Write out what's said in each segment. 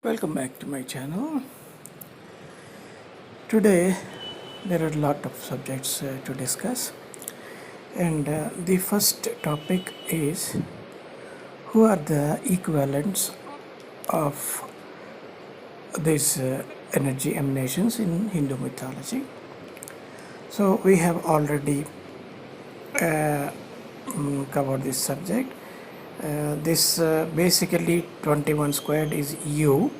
Welcome back to my channel. Today there are a lot of subjects to discuss, and the first topic is who are the equivalents of these energy emanations in Hindu mythology. So we have already covered this subject. This basically 21 squared is U.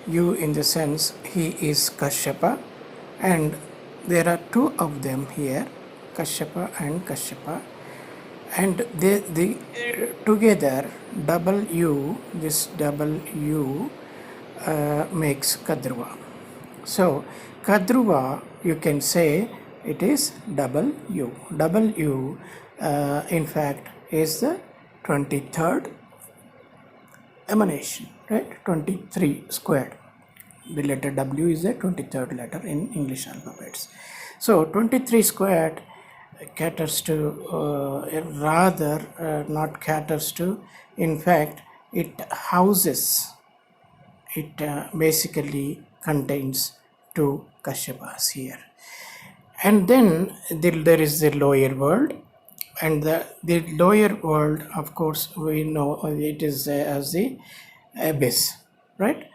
U in the sense he is Kashyapa, and there are two of them here, Kashyapa and Kashyapa, and they together double U, this double U makes Kadruva. So Kadruva, you can say it is double U. Double U in fact is the 23rd emanation, right? 23 squared. The letter W is the 23rd letter in English alphabets. So 23 squared caters to, not caters to, in fact, it houses, it basically contains two Kashyapas here. And then there is the lower world. And the lower world, of course, we know it is as the abyss, right?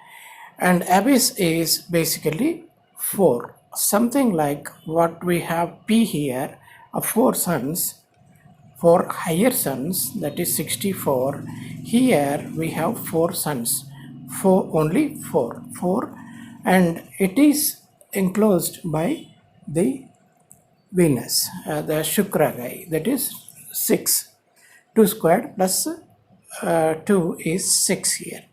And abyss is basically 4, something like what we have P here of 4 suns, 4 higher suns, that is 64. Here we have 4 suns, only 4, and it is enclosed by the Venus, the Shukra guy, that is 6. 2 squared plus 2 is 6 here.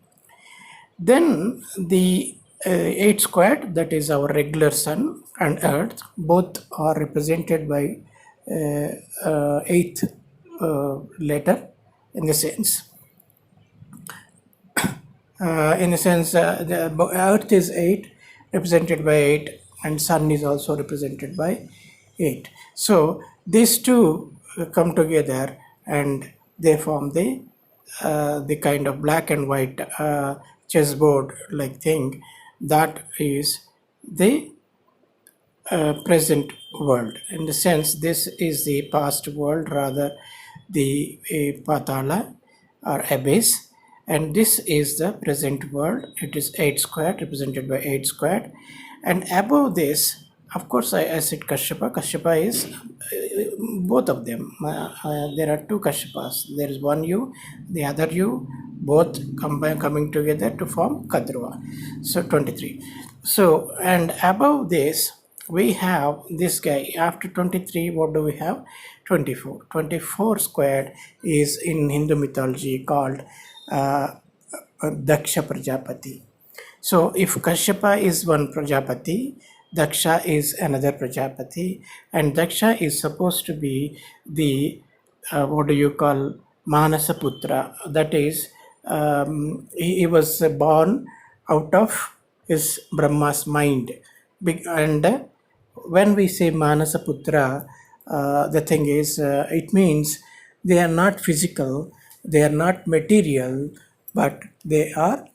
Then the 8 squared, that is our regular sun and earth, both are represented by 8th letter in the sense. The earth is 8, represented by 8, and sun is also represented by 8. So these two come together and they form the kind of black and white chessboard like thing that is the present world. In the sense, this is the past world, rather the Patala or abyss, and this is the present world. It is 8 squared, represented by 8 squared, and above this, of course, I said Kashyapa. Kashyapa is both of them. There are two Kashyapas. There is one U, the other U, both coming together to form Kadruva. So 23. So, and above this, we have this guy. After 23, what do we have? 24. 24 squared is in Hindu mythology called Daksha Prajapati. So if Kashyapa is one Prajapati, Daksha is another Prajapati, and Daksha is supposed to be the Manasaputra. That is, he was born out of his Brahma's mind. And when we say Manasaputra, the thing is, it means they are not physical, they are not material, but they are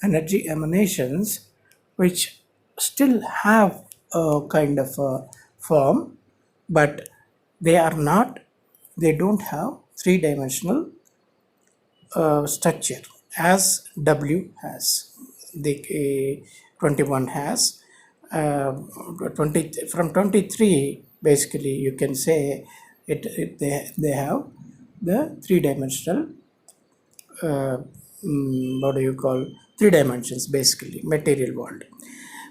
energy emanations which still have a kind of a form, but they don't have three-dimensional structure as W has, the 21 has. 20 from 23, basically you can say they have the three-dimensional three dimensions, basically material world.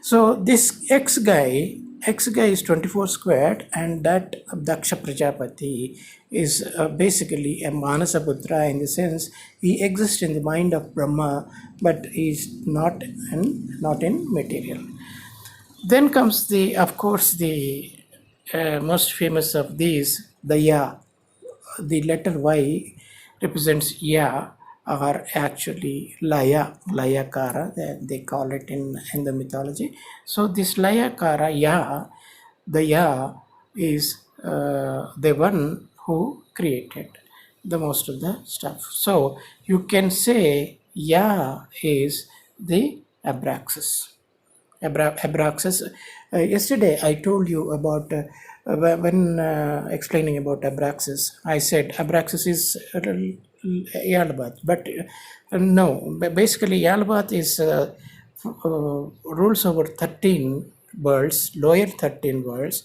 So this X guy is 24 squared, and that Daksha Prajapati is basically a Manasaputra, in the sense he exists in the mind of Brahma, but is not in material. Then comes of course the most famous of these, the Ya. The letter Y represents Ya, or actually Layakara, they call it in the mythology. So this Layakara Ya, the Ya is the one who created the most of the stuff. So you can say Ya is the Abraxas. Abraxas. Yesterday I told you about when explaining about Abraxas. I said Abraxas is Yalbath, but no. Basically, Yalbath is rules over 13 worlds, lower 13 worlds,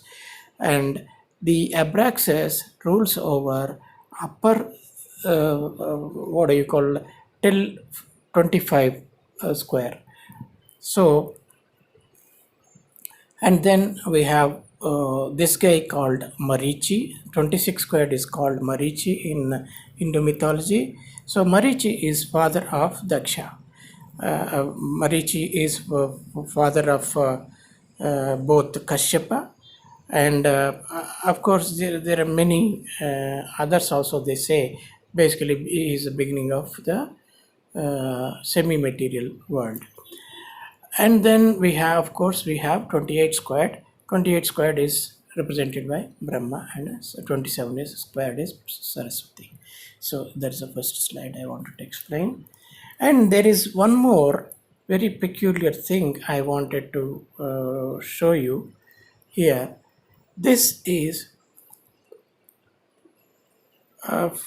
and the Abraxas rules over upper what do you call till 25 square. So, and then we have this guy called Marichi. 26 squared is called Marichi in Hindu mythology. So Marichi is father of Daksha. Marichi is father of both Kashyapa, and of course there are many others also. They say basically he is the beginning of the semi-material world. And then we have, of course, we have 28 squared. 28 squared is represented by Brahma, and 27 is squared is Saraswati. So that's the first slide I wanted to explain. And there is one more very peculiar thing I wanted to show you here. This is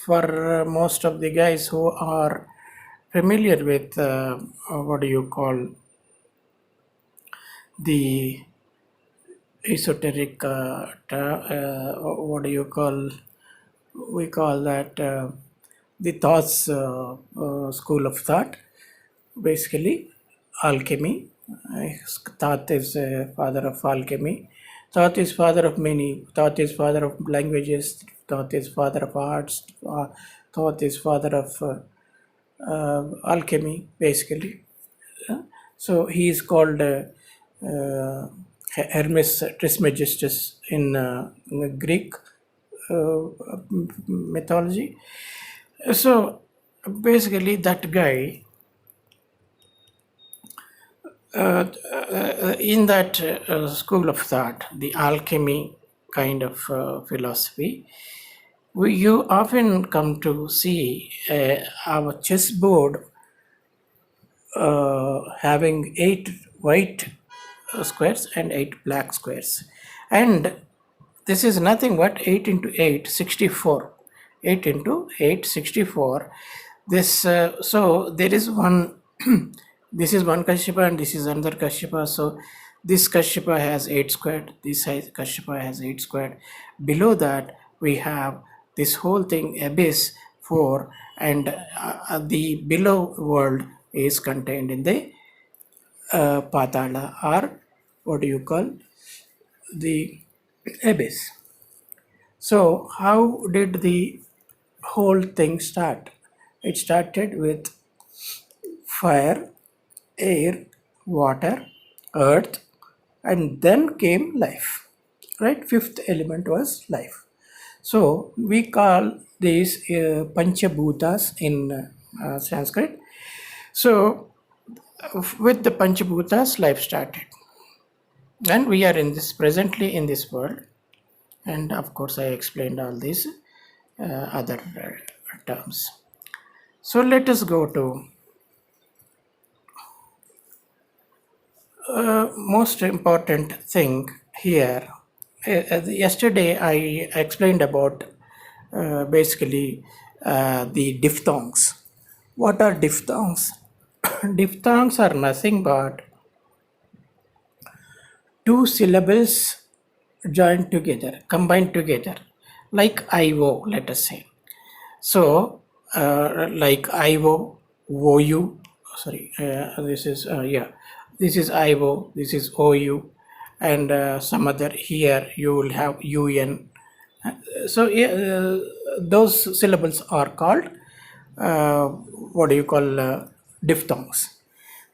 for most of the guys who are familiar with what do you call the esoteric what do you call, we call that the thoughts school of thought, basically alchemy. Thought is father of alchemy. Thought is father of many. Thought is father of languages. Thought is father of arts. Thought is father of alchemy, basically. So he is called Hermes Trismegistus in Greek mythology. So basically that guy in that school of thought, the alchemy kind of philosophy, you often come to see our chessboard having 8 white squares and 8 black squares, and this is nothing but 8 into 8 64. 8 into 8 64. This so there is one this is one Kashyapa and this is another Kashyapa. So this Kashyapa has 8 squared, this Kashyapa has 8 squared. Below that we have this whole thing abyss 4, and the below world is contained in the Patala, or what do you call the abyss. So how did the whole thing start? It started with fire, air, water, earth, and then came life. Right? Fifth element was life. So we call these Panchabhutas in Sanskrit. So with the Panchabhutas, life started. And we are in this presently in this world. And of course, I explained all these other terms. So let us go to most important thing here. Yesterday I explained about basically the diphthongs. What are diphthongs? Diphthongs are nothing but 2 syllables joined together, combined together, like IO, let us say. So, like IO, OU, sorry, this is, this is IO, this is OU, and some other here you will have UN. So, those syllables are called, what do you call, diphthongs.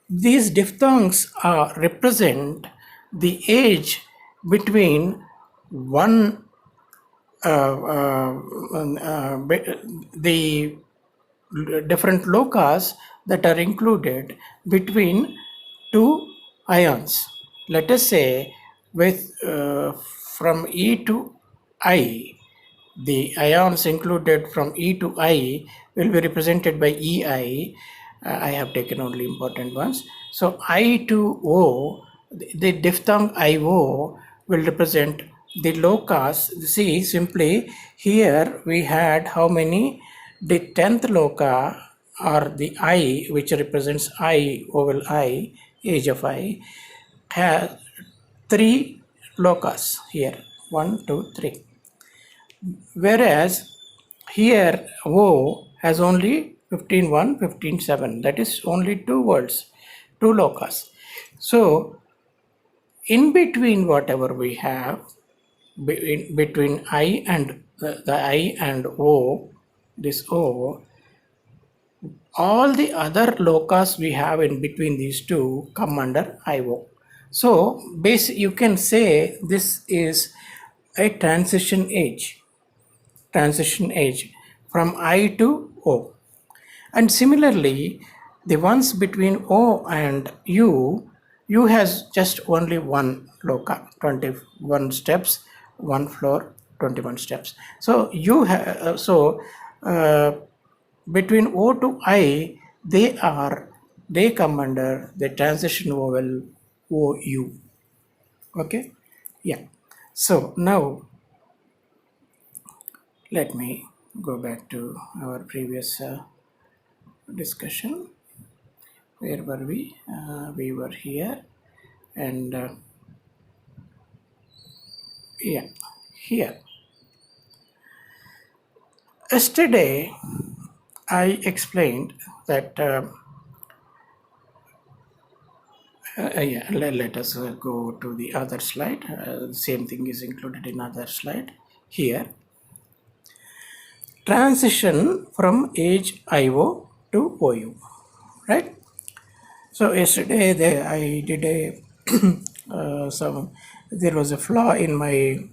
These diphthongs represent the age between one the different lokas that are included between 2 ions. Let us say with from E to I, the ions included from E to I will be represented by EI, I have taken only important ones. So I to O, the diphthong IO will represent the locus. See, simply here we had how many? The 10th loka, or the I, which represents I, vowel I, age of I, has 3 locus here, 1, 2, 3. Whereas here O has only 15.1, 15.7. That is only 2 words, 2 locus. So in between whatever we have, between I and the I and O, this O, all the other locus we have in between these two come under IO. So you can say this is a transition age from I to O. And similarly, the ones between O and U has just only one loka, 21 steps, one floor, 21 steps. So between O to I, they come under the transition vowel OU. Okay, yeah. So now let me go back to our previous discussion. Where were we? We were here, and yeah, here. Yesterday, I explained that. Yeah, let us go to the other slide. Same thing is included in other slide here. Transition from age IO to OU, right? So yesterday I did a there was a flaw in my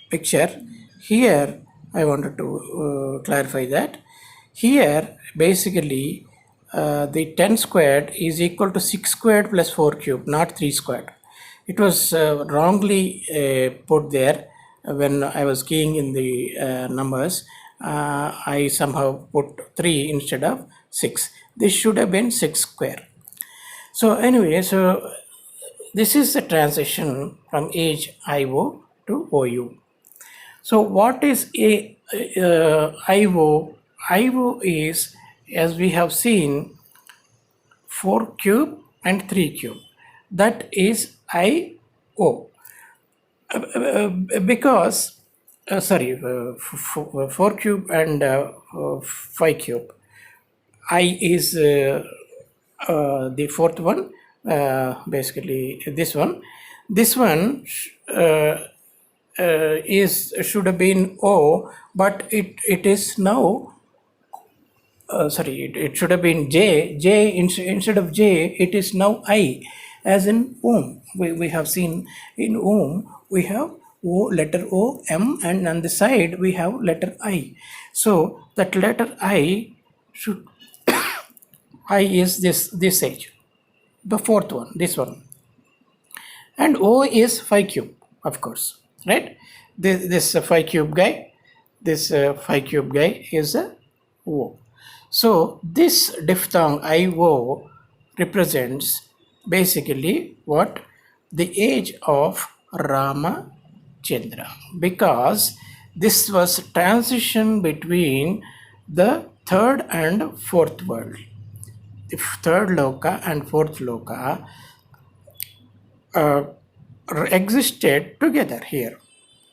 picture. Here I wanted to clarify that. Here basically the 10 squared is equal to 6 squared plus 4 cubed, not 3 squared. It was wrongly put there when I was keying in the numbers. I somehow put 3 instead of 6. This should have been 6 square. So anyway, so this is the transition from age IO to OU. So what is IO? IO is, as we have seen, 4 cube and 3 cube. That is IO. Because, 4 cube and 5 cube. I is the fourth one, basically this one. This one should have been O, but it is now it should have been J. Instead of J, it is now I, as in Om. We have seen in Om we have O, letter O, M, and on the side we have letter I. So that letter I should I is this age, the fourth one, this one, and O is 5 cube, of course, right? This 5 cube guy, this 5 cube guy is a O. So this diphthong IO represents basically what? The age of Rama Chandra, because this was transition between the third and fourth world. The third loka and fourth loka existed together here.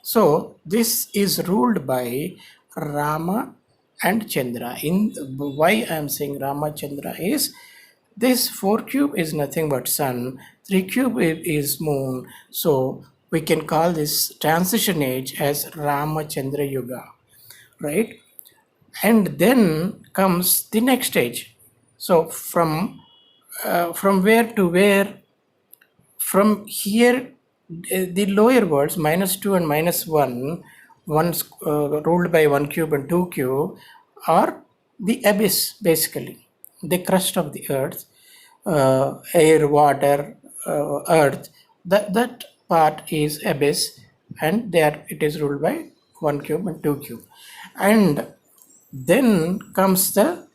So this is ruled by Rama and Chandra. In why I am saying Rama Chandra is this 4 cube is nothing but sun, 3 cube is moon. So we can call this transition age as Rama Chandra Yuga, right? And then comes the next stage. So from where to where? From here, the lower words -2 and -1, ruled by 1 cube and 2 cube, are the abyss, basically, the crust of the earth, air, water, earth. That part is abyss, and there it is ruled by 1 cube and 2 cube. And Then comes the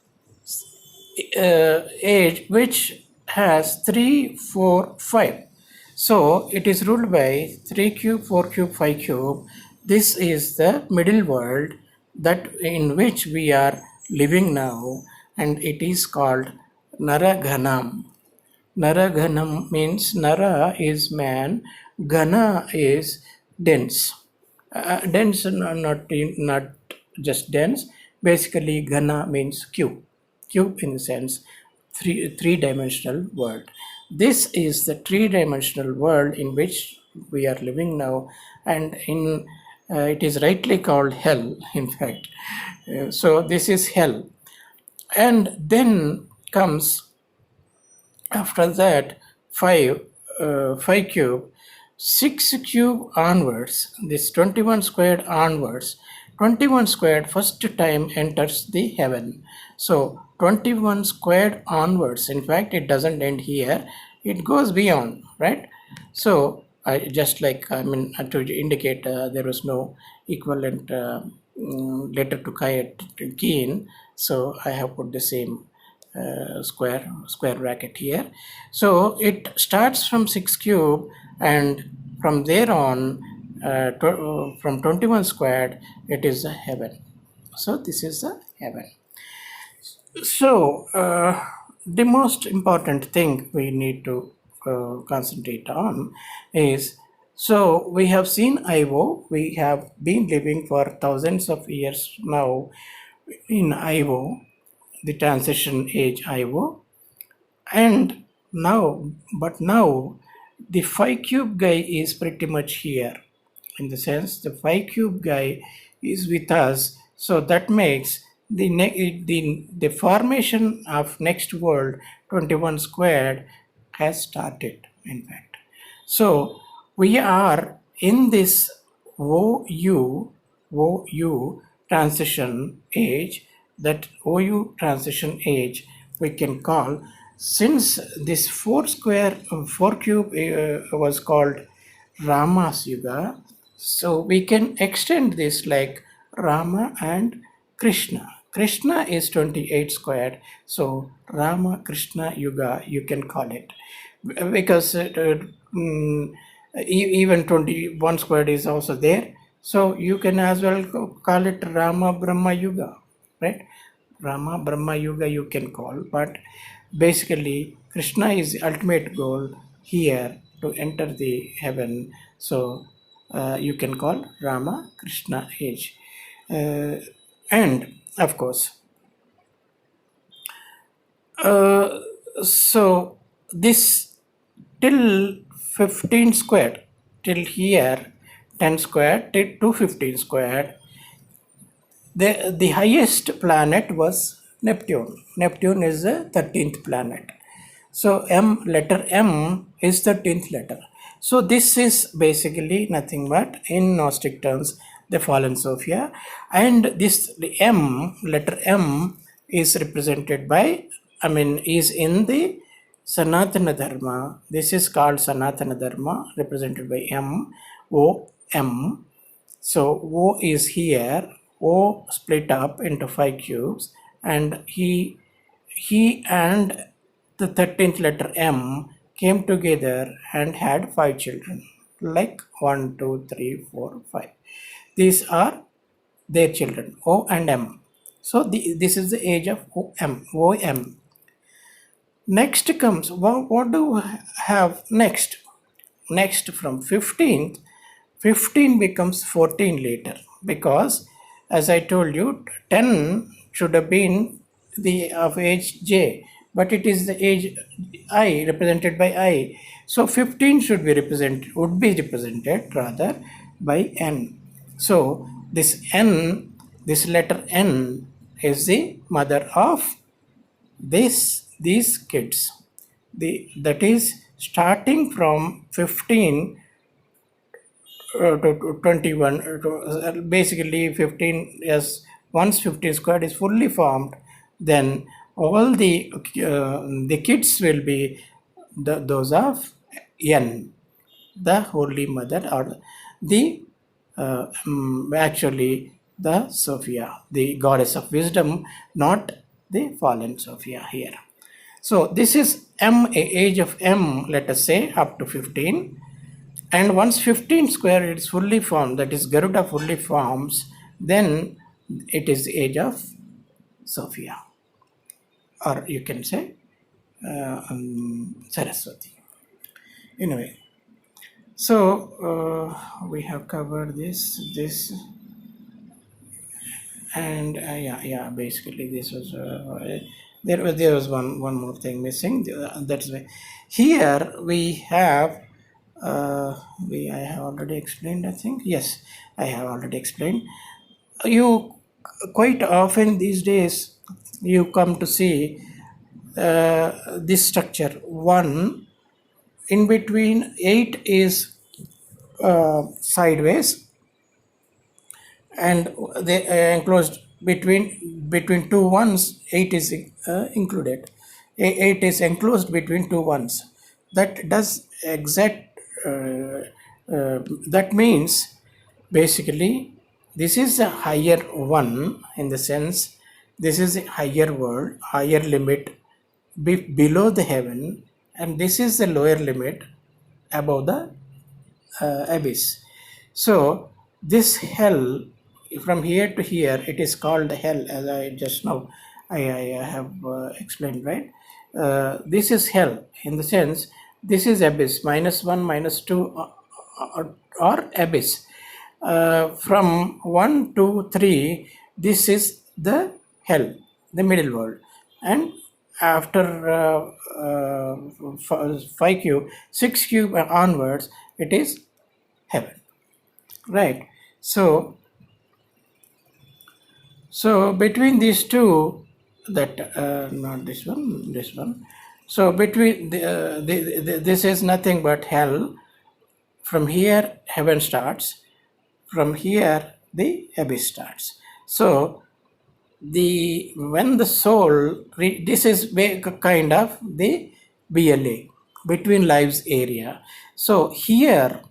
age which has 3, 4, 5. So it is ruled by 3 cube, 4 cube, 5 cube. This is the middle world that in which we are living now, and it is called Naraghanam. Naraghanam means Nara is man, Ghana is dense. Dense, not just dense. Basically, Ghana means cube. Cube in the sense three-dimensional world. This is the three-dimensional world in which we are living now, and in it is rightly called hell. In fact, so this is hell, and then comes after that 5 cube, 6 cube onwards, this 21 squared onwards. 21 squared first time enters the heaven. So 21 squared onwards, in fact it doesn't end here, it goes beyond, right? So I just like, I mean, to indicate there was no equivalent letter to keen, so I have put the same square bracket here. So it starts from 6 cube, and from there on, from 21 squared, it is the heaven. So this is the heaven. So the most important thing we need to concentrate on is, so we have seen IO, we have been living for thousands of years now in IO, the transition age IO, and now, but now the 5 cube guy is pretty much here, in the sense the 5 cube guy is with us. So that makes the formation of next world 21 squared has started, in fact. So we are in this OU transition age. That OU transition age we can call, since this 4 cube was called Rama's Yuga, so we can extend this like Rama and Krishna. Krishna is 28 squared, so Rama Krishna Yuga you can call it, because even 21 squared is also there, so you can as well call it Rama Brahma Yuga, right? Brahma Brahma Yuga you can call, but basically Krishna is the ultimate goal here to enter the heaven, so you can call Rama Krishna age. And of course, so this till 15 squared, till here 10 squared till 215 squared, the highest planet was Neptune. Neptune is the 13th planet. So letter M is the 13th letter. So this is basically nothing but, in Gnostic terms, the fallen Sophia. And this, the letter M is represented by, I mean, is in the Sanatana Dharma. This is called Sanatana Dharma, represented by M, O, M. So O is here, O split up into 5 cubes, and he and the 13th letter M came together and had 5 children, like 1, 2, 3, 4, 5. These are their children, O and M. So this is the age of OM. Next comes, what do we have next? Next from 15th, 15 becomes 14 later, because as I told you, 10 should have been the of age J, but it is the age I, represented by I. So 15 would be represented rather by N. So this N, this letter N is the mother of these kids. That is starting from 15 to 21, basically 15, yes, once 15 squared is fully formed, then all the kids will be those of N, the Holy Mother, or the actually the Sophia, the goddess of wisdom, not the fallen Sophia here. So this is M, age of M, let us say up to 15. And once 15 square is fully formed, that is Garuda fully forms, then it is the age of Sophia, or you can say Saraswati. Anyway, so we have covered this, and yeah, basically this was there was one more thing missing. That's why here we have I have already explained, I think. Yes, I have already explained. You quite often these days you come to see this structure 1, in between 8 is sideways, and they enclosed between two ones, 8 is included. 8 is enclosed between two ones. That does exact that means basically this is a higher one, in the sense this is a higher world, higher limit below the heaven, and this is the lower limit above the abyss. So this hell, from here to here, it is called hell, as I just now I have explained, right? This is hell, in the sense this is abyss, -1, -2, or abyss. From 1 to 3, this is the hell, the middle world, and after 5 cube, 6 cube onwards, it is heaven, right? So between these two, that not this one. So between this is nothing but hell. From here heaven starts, from here the abyss starts. So when the soul, this is kind of the BLA, between lives area. So here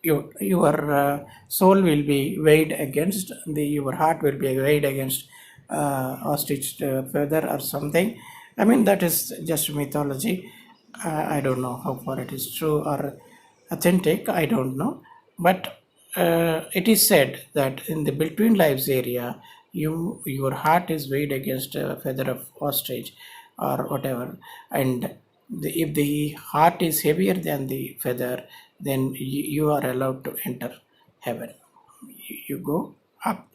your soul will be weighed against your heart will be weighed against ostrich feather or something. I mean, that is just mythology. I don't know how far it is true or authentic, I don't know, but it is said that in the between lives area, your heart is weighed against a feather of ostrich or whatever, and if the heart is heavier than the feather, then you are allowed to enter heaven. You go up.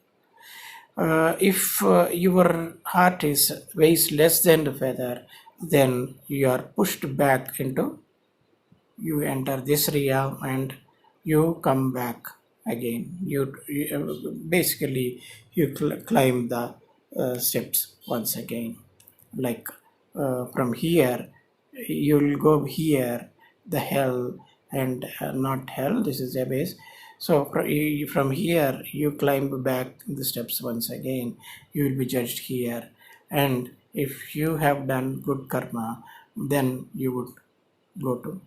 If your heart is weighs less than the feather, then you are pushed back into, you enter this realm and you come back again. Basically you climb the steps once again, like from here you'll go here, the hell, and not hell, this is abyss. So from here you climb back the steps once again, you will be judged here, and if you have done good karma, then you would go to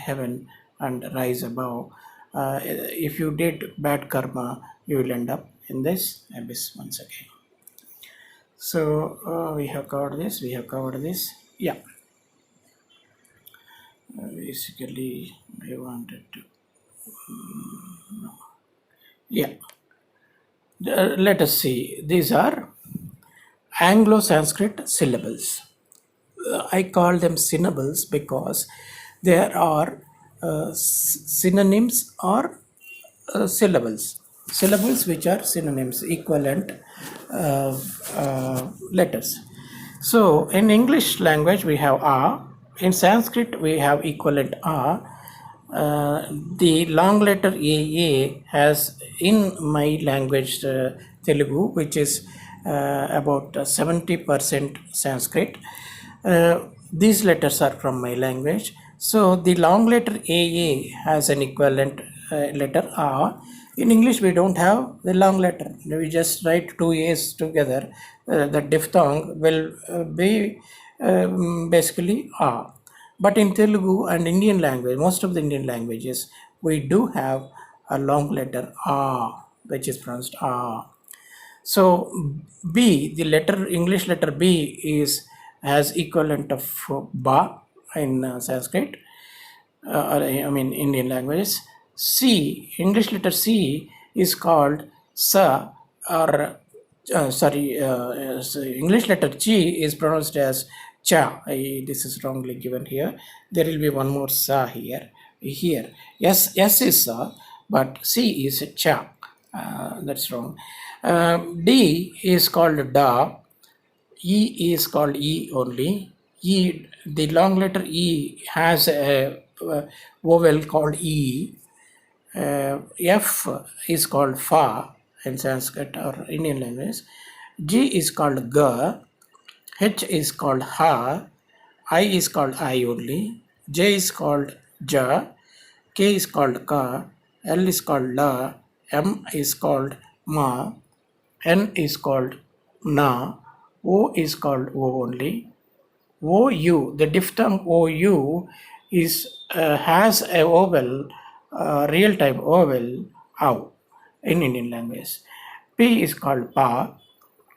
heaven and rise above. If you did bad karma, you will end up in this abyss once again. So we have covered this. Yeah. Basically, I wanted to. Yeah. Let us see. These are Anglo-Sanskrit syllables. I call them syllables because there are synonyms or syllables. Syllables which are synonyms, equivalent letters. So in English language we have A. In Sanskrit we have equivalent A. The long letter AA has, in my language Telugu, which is about 70% Sanskrit. These letters are from my language. So the long letter AA has an equivalent letter A. In English, we don't have the long letter. We just write two A's together. The diphthong will be basically A. But in Telugu and Indian language, most of the Indian languages, we do have a long letter A. which is pronounced ah. So B, the letter English letter B has equivalent of ba in Sanskrit. I mean Indian languages. C, English letter C is called sa, or so English letter G is pronounced as cha. This is wrongly given here. There will be one more sa here. Yes, S is sa, but C is cha. That's wrong. D is called da. E is called E only. E, the long letter E has a vowel called E. F is called Fa in Sanskrit or Indian language. G is called Ga. H is called Ha. I is called I only. J is called Ja. K is called Ka. L is called La. M is called Ma. N is called Na. O is called O only. OU, the diphthong OU has a vowel, real-time vowel, ow, in Indian language. P is called pa.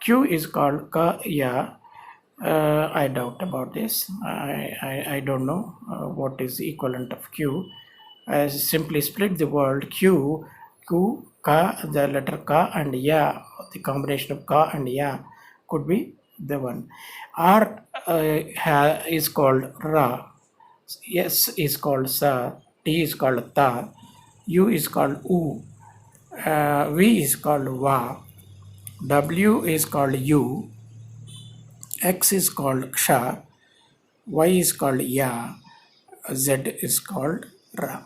Q is called ka, ya. I doubt about this. I don't know what is the equivalent of Q. I simply split the word Q, ka, the letter ka and ya, the combination of ka and ya could be the one. R is called ra. S is called sa. T is called ta. U is called u. V is called va. W is called u. X is called ksha. Y is called ya. Z is called ra.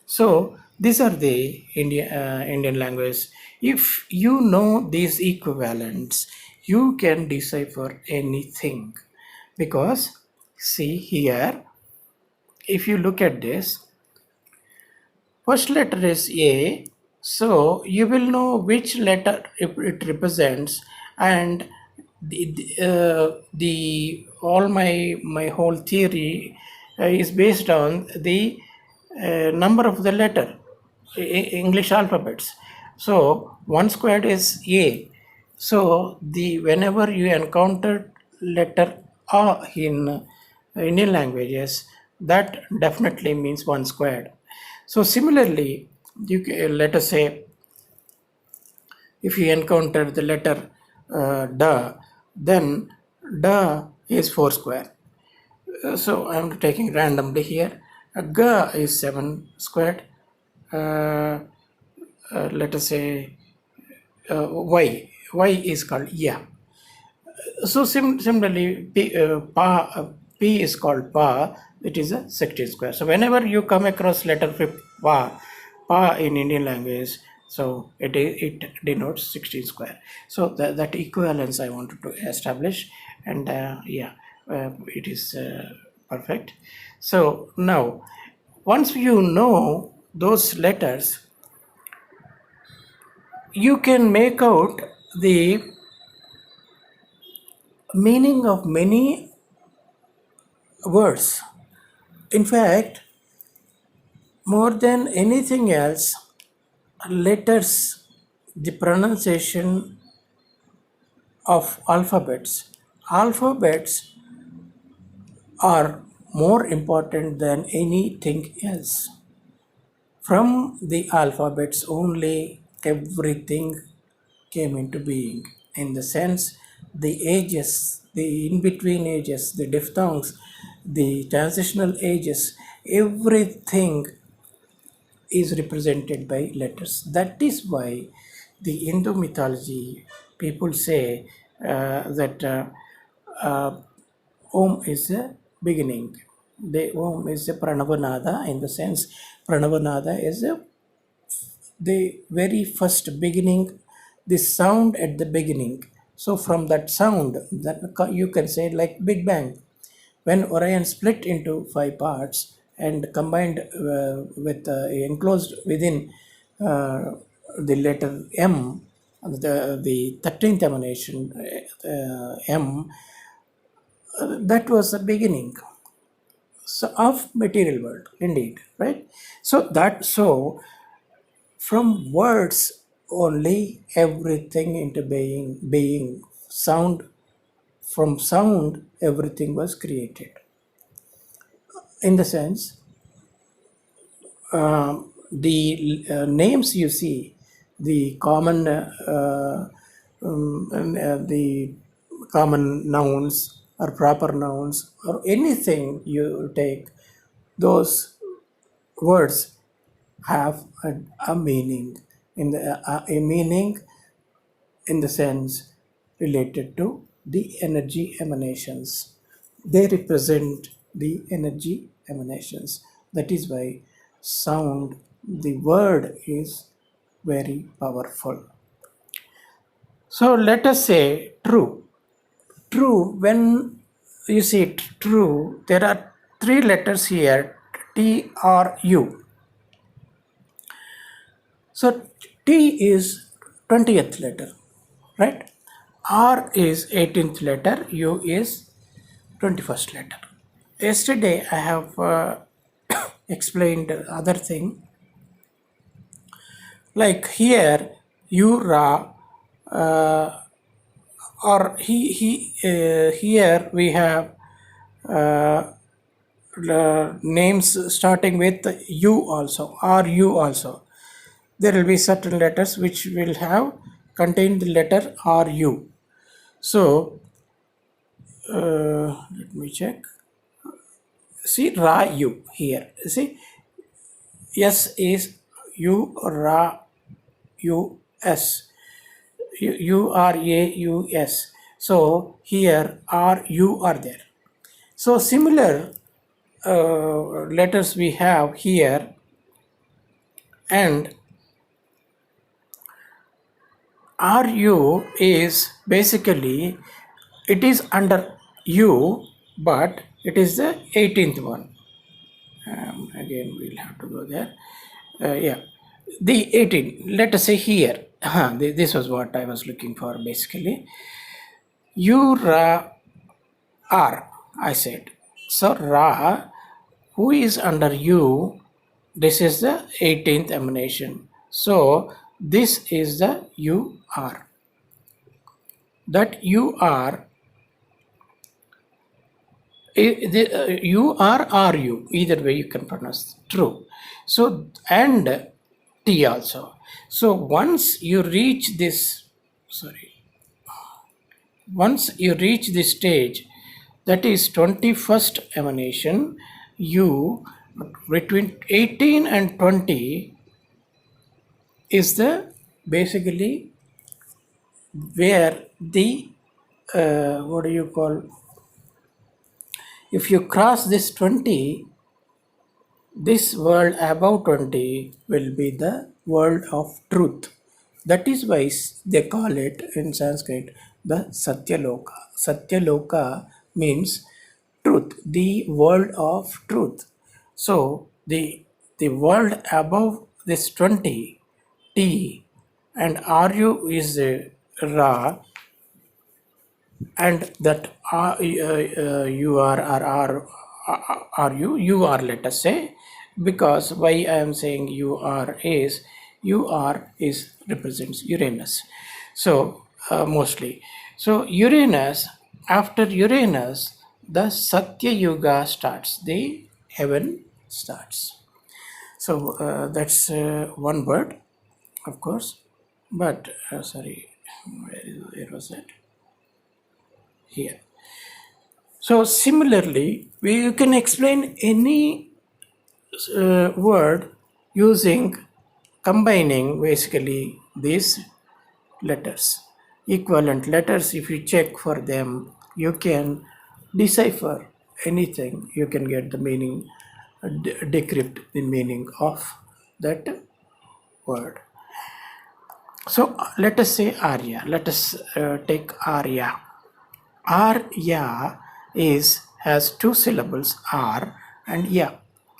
So these are the Indian language. If you know these equivalents, you can decipher anything. Because see here, if you look at this, first letter is A, so you will know which letter it represents, and the all my whole theory is based on the number of the letter English alphabets. So 1 squared is A. So the whenever you encounter letter A in Indian languages, that definitely means 1 squared. So similarly, let us say if you encounter the letter da, then da is 4 square. So I'm taking randomly here. Ga is 7 squared. Let us say y. Y is called ya. So similarly, P is called pa. It is a 16 square. So whenever you come across letter pa in Indian language, so it denotes 16 square. So that equivalence I wanted to establish, and it is perfect. So now, once you know those letters, you can make out the meaning of many words. In fact, more than anything else, letters, the pronunciation of alphabets are more important than anything else. From the alphabets only everything came into being. In the sense, the ages, the in-between ages, the diphthongs, the transitional ages, everything is represented by letters. That is why the Hindu mythology people say that Om is a beginning. The Om is a Pranavanada, in the sense Pranavanada is the very first beginning, the sound at the beginning. So from that sound, that you can say like Big Bang. When Orion split into 5 parts and combined with enclosed within the letter M, the 13th emanation M, that was the beginning of material world, indeed, right? So from words only everything into being. Sound, from sound everything was created. In the sense, the names you see, the common the common nouns or proper nouns or anything you take, those words have a meaning in the a meaning in the sense related to the energy emanations. They represent the energy emanations. That is why sound, the word, is very powerful. So let us say true. True, when you see true, there are three letters here, T, R, U. So T is 20th letter, right? R is 18th letter, U is 21st letter. Yesterday I have explained other thing, like here U, Ra, or here we have names starting with U also, or U also. There will be certain letters which will have contain the letter RU. So let me check. See Ra U here. See, S is U, Ra U, S. U R A U S. So here R U are there. So similar letters we have here, and RU is basically, it is under U, but it is the 18th one. Again, we'll have to go there. Yeah, the 18. Let us say here. This was what I was looking for basically. U, Ra, R, I said. So Ra, who is under U, this is the 18th emanation. So this is the UR. That UR, UR or U, either way you can pronounce true. So, and T also. So once you reach this, once you reach this stage, that is 21st emanation, you, between 18 and 20 is the basically where the what do you call, if you cross this 20, this world above 20 will be the world of truth. That is why they call it in Sanskrit the Satyaloka. Satyaloka means truth, the world of truth. So the world above this 20, T, and RU is Ra, and that you are or you are, let us say, because why I am saying you are is represents Uranus. So mostly, so Uranus, after Uranus the Satya Yuga starts, the heaven starts. So that's one word, of course, but sorry, where was that? Here. So similarly, you can explain any word using combining basically these letters. Equivalent letters, if you check for them, you can decipher anything. You can get the meaning, decrypt the meaning of that word. So let us say Arya. Let us take Arya. Arya has two syllables, R and Ya.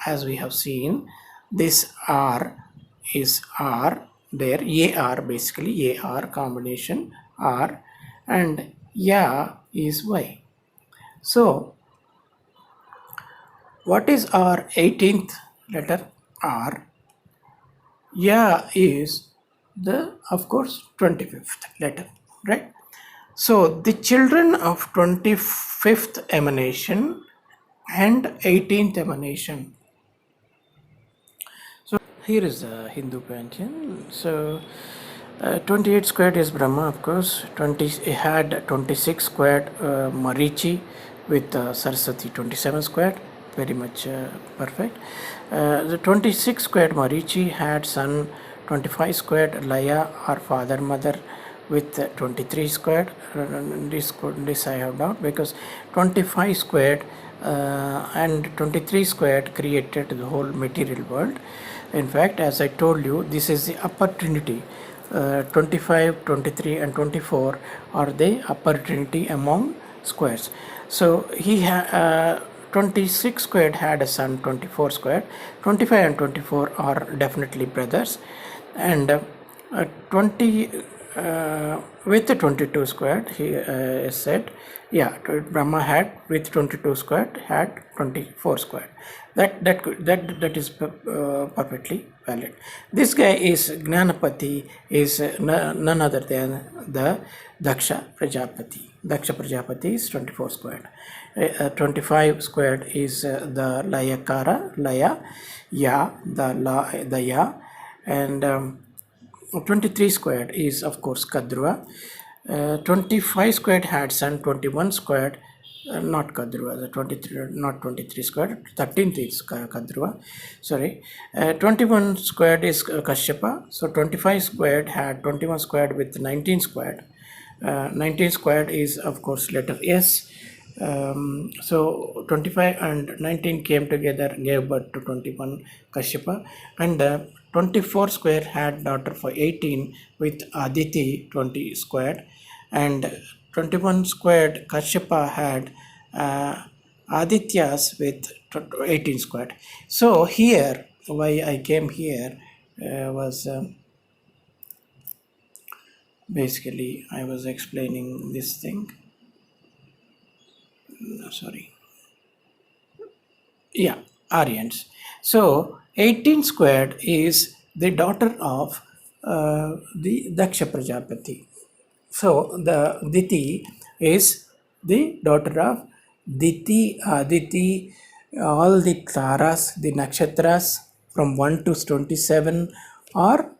As we have seen, this R is R there, AR basically, AR combination R, and Ya is Y. So what is our 18th letter? R. Ya is the, of course, 25th letter, right? So the children of 25th emanation and 18th emanation. So here is the Hindu pantheon. So 28 squared is Brahma, of course. It had 26 squared Marichi with Saraswati 27 squared, very much perfect. The 26 squared Marichi had son 25 squared Laya, or father mother, with 23 squared. This I have doubt, because 25 squared and 23 squared created the whole material world. In fact, as I told you, this is the upper trinity. 25, 23 and 24 are the upper trinity among squares. So he 26 squared had a son 24 squared. 25 and 24 are definitely brothers, and 20 with the 22 squared, he said, yeah, Brahma had with 22 squared had 24 squared. That is perfectly valid. This guy is Gnanapati, is none other than the Daksha Prajapati. Daksha Prajapati is 24 squared. 25 squared is the Layakara, Laya, Ya, the Ya, and 23 squared is, of course, Kadruva. 25 squared had son, 21 squared, not Kadruva, the 23, not 23 squared, 13th is Kadruva, sorry. 21 squared is Kashyapa, so 25 squared had 21 squared with 19 squared. 19 squared is, of course, letter S. So 25 and 19 came together, gave birth to 21 Kashyapa, and 24 square had daughter for 18 with Aditi 20 squared, and 21 squared Kashyapa had Adityas with 18 squared. So here, why I came here was basically I was explaining this thing. Sorry. Yeah, Aryans. So 18 squared is the daughter of the Daksha Prajapati. So the Diti is the daughter of Diti, Aditi, all the Taras, the Nakshatras from 1 to 27 are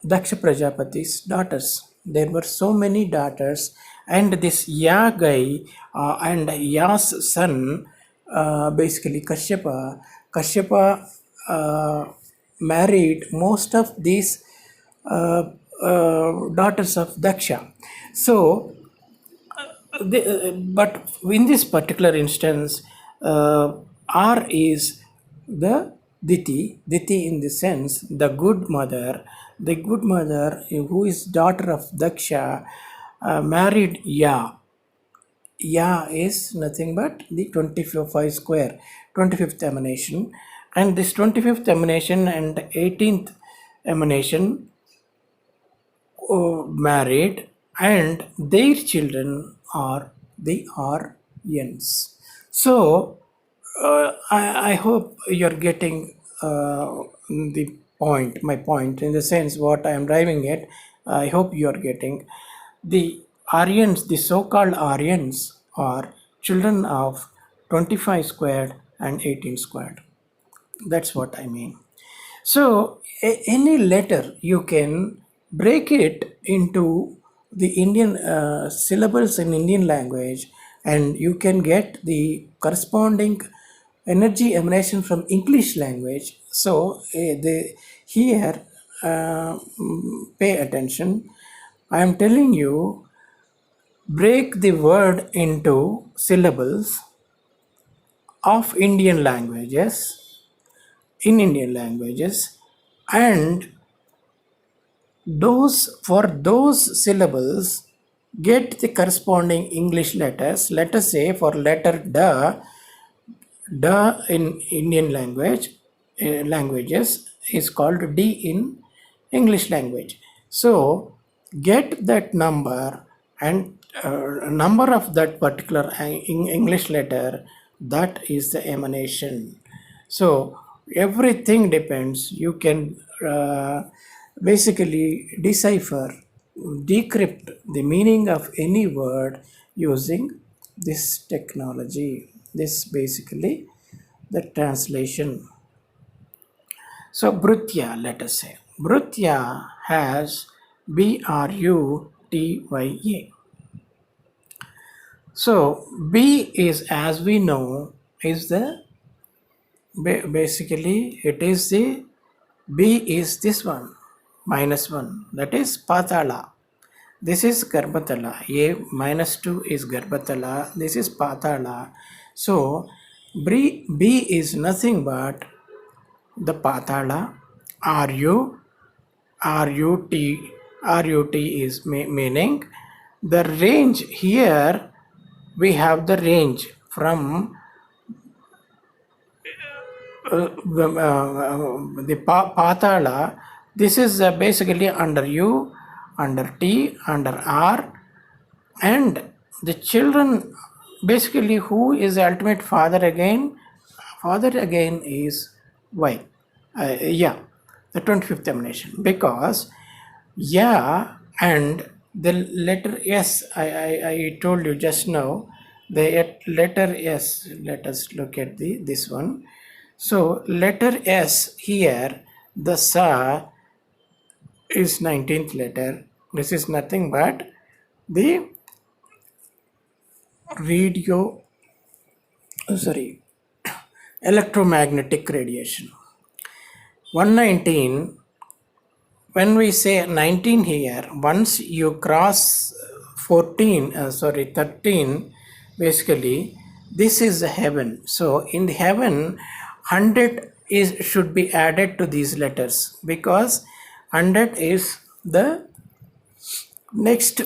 Daksha Prajapati's daughters. There were so many daughters, and this Ya guy and Ya's son, basically Kashyapa married most of these daughters of Daksha. So, but in this particular instance, R is the Diti in the sense the good mother who is daughter of Daksha married Ya. Ya is nothing but the 25 square, 25th emanation, and this 25th emanation and 18th emanation married, and their children are the Aryans. So I hope you're getting the point, my point, in the sense what I am driving at. I hope you are getting. The Aryans, the so-called Aryans, are children of 25 squared and 18 squared. That's what I mean. So any letter you can break it into the Indian syllables in Indian language, and you can get the corresponding energy emanation from English language. So here pay attention. I am telling you, break the word into syllables of Indian languages, in Indian languages, and for those syllables get the corresponding English letters. Let us say for letter da in Indian languages is called D in English language. So get that number and number of that particular English letter, that is the emanation. So everything depends. You can basically decrypt the meaning of any word using this technology. This basically the translation. So Brutya, let us say. Brutya has Brutya. So B is, as we know, is the basically it is the B is this one -1, that is Patala. This is Garbhatala. A -2 is Garbhatala. This is Patala. So B is nothing but the Patala. RU RUT is meaning the range. Here we have the range from the Patala. This is basically under U, under T, under R, and the children, basically who is the ultimate father again? Father again is Y. The 25th emanation, because and the letter S, I told you just now, the letter S, let us look at this one. So letter S here, the Sa is 19th letter. This is nothing but the electromagnetic radiation. 119, when we say 19 here, once you cross 13, basically this is the heaven. So in the heaven, 100 should be added to these letters, because 100 is the next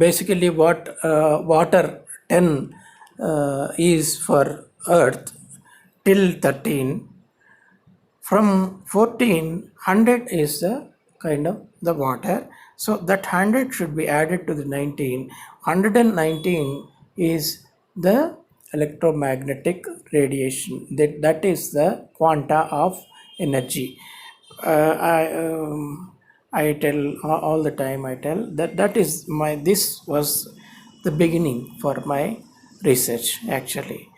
basically what water 10 is for earth till 13. From 14, 100 is the kind of the water. So that 100 should be added to the 19. 119 is the electromagnetic radiation. That is the quanta of energy. I tell all the time. I tell that is this was the beginning for my research actually.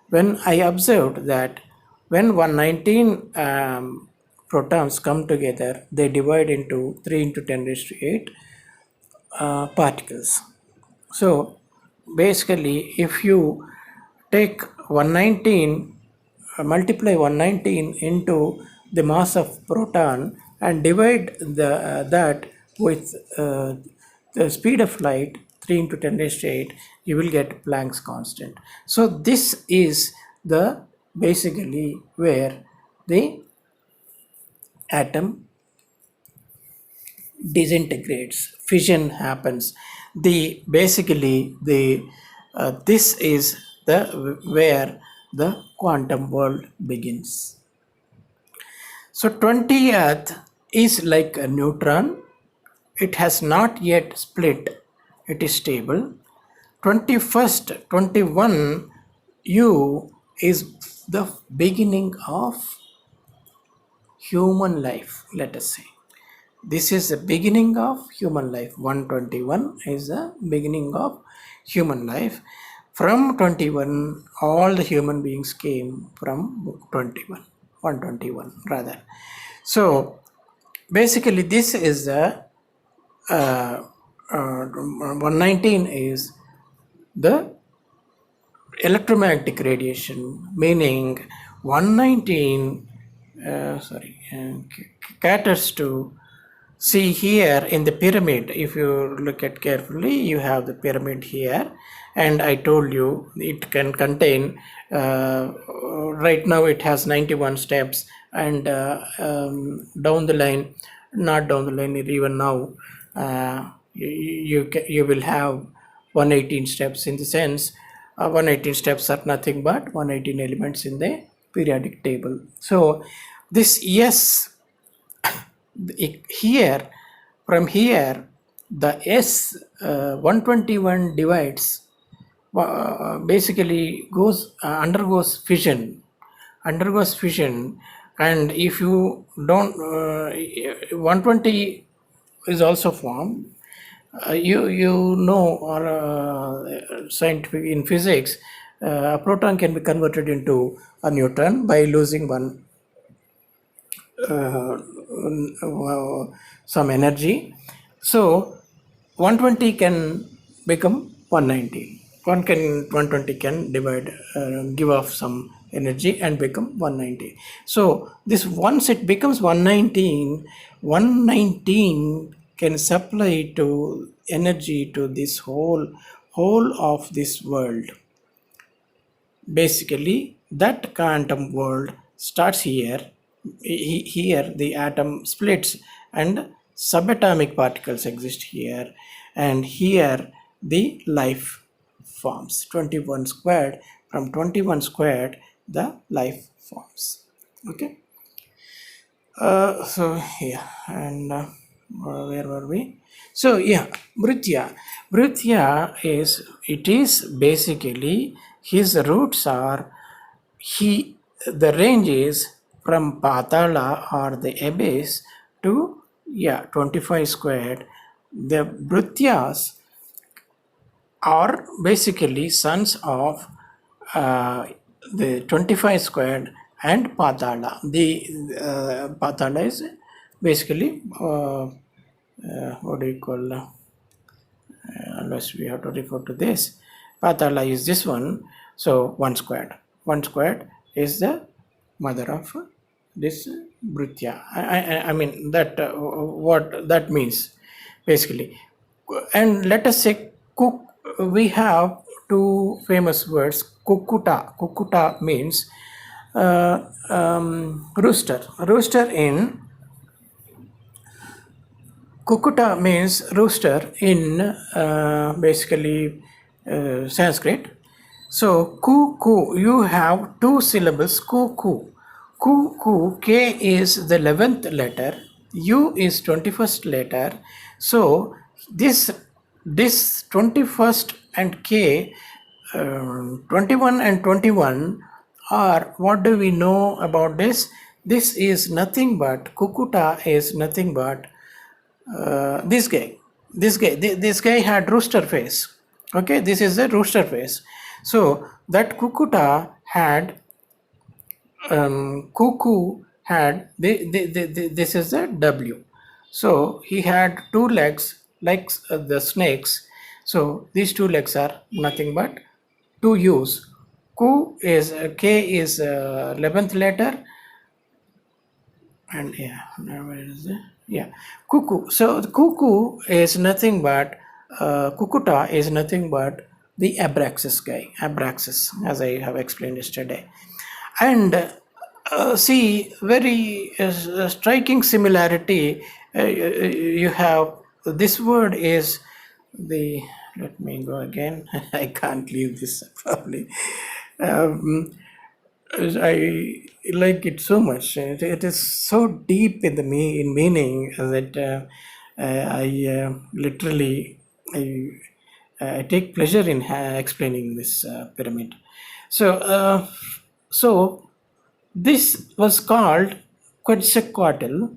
When I observed that when 119 protons come together, they divide into 3 into 10 raised to 8 particles. So basically, if you take 119, multiply 119 into the mass of proton and divide that with the speed of light, 3 into 10 raised to 8, you will get Planck's constant. So this is the basically where the atom disintegrates, fission happens. This is the where the quantum world begins. So 20th is like a neutron. It has not yet split. It is stable. 21st, 21 U is the beginning of human life, let us say. This is the beginning of human life. 121 is the beginning of human life. From 21, all the human beings came from 121 rather. So basically this is the 119 is the electromagnetic radiation, meaning 119 caters to, see here in the pyramid, if you look at carefully, you have the pyramid here, and I told you it can contain, right now it has 91 steps, and down the line, not down the line, even now, you will have 118 steps, in the sense 118 steps are nothing but 118 elements in the periodic table. So this here, from here, the S 121 divides, basically undergoes fission, And if you don't, 120 is also formed. You know, or scientific in physics, a proton can be converted into a neutron by losing one some energy. So 120 can become 190. 120 can divide, give off some energy and become 190. So this, once it becomes 119, 119 can supply to energy to this whole of this world. Basically, that quantum world starts here. Here the atom splits and subatomic particles exist here, and here the life forms. 21 squared, from 21 squared the life forms. Okay. So yeah, and where were we? So yeah, Bhrutya. Bhrutya is basically, his roots are, the range is from Patala or the abyss to 25 squared. The Bhrutyas are basically sons of the 25 squared and Patala. The Patala is basically what do you call? Unless we have to refer to this. Patala is this one. So 1 squared. 1 squared is the mother of this Bhrutya. I mean that what that means basically. And let us say cook. We have two famous words. Kukuta. Kukuta means rooster. Rooster in Kukuta means rooster in basically Sanskrit. So ku, you have two syllables, ku. Ku, K is the 11th letter, U is 21st letter. So this 21st and K, 21 and 21 are, what do we know about this? This is nothing but, Kukuta is nothing but this guy had rooster face. Okay, this is the rooster face. So that Kukuta had Kuku had this is the W. So he had two legs like the snakes. So these two legs are nothing but two U's. Ku is K is 11th letter, and now where is it? Cuckoo. So the cuckoo is nothing but Kukuta is nothing but the Abraxas guy, Abraxas, as I have explained yesterday. And see, very striking similarity. You have this word is the. Let me go again. I can't leave this probably. I like it so much. It is so deep in the in meaning that I literally I take pleasure in explaining this pyramid. So this was called Quetzalcoatl.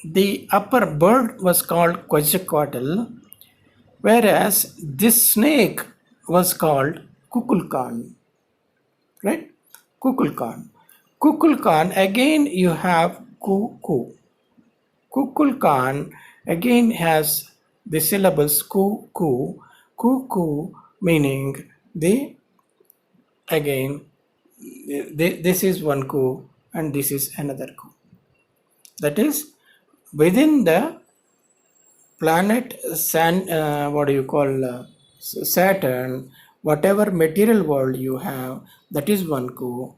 The upper bird was called Quetzalcoatl, whereas this snake was called Kukulkan. Right? Kukulkan. Kukulkan, again you have Kuku. Kukulkan again has the syllables Kuku. Kuku meaning this is one ku and this is another ku. That is within the planet Saturn, whatever material world you have, that is one ku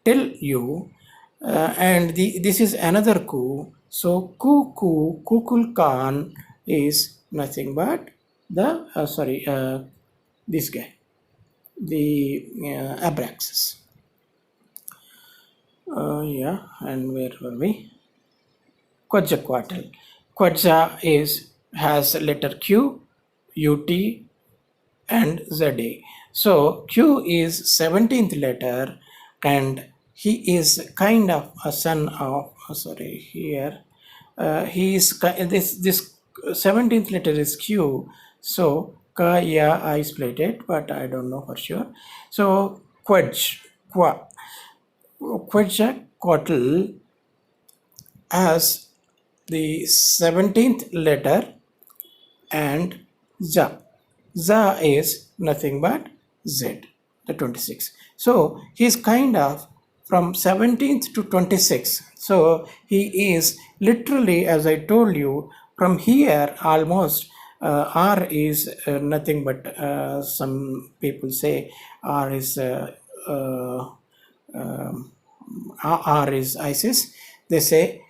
till you, and this is another ku. So Kukulkan is nothing but the this guy, the Abraxas. And where were we? Quetzalcoatl. Quetzal has letter Q, UT, and ZA. So Q is 17th letter, and he is kind of a son of, he is, this 17th letter is Q, so Ka, Ya, I split it, but I don't know for sure. So Quetzalcoatl as the 17th letter, and Za. Za is nothing but Z, the 26. So he's kind of from 17th to 26th. So he is literally, as I told you, from here almost R is nothing but, some people say R is R is Isis. They say,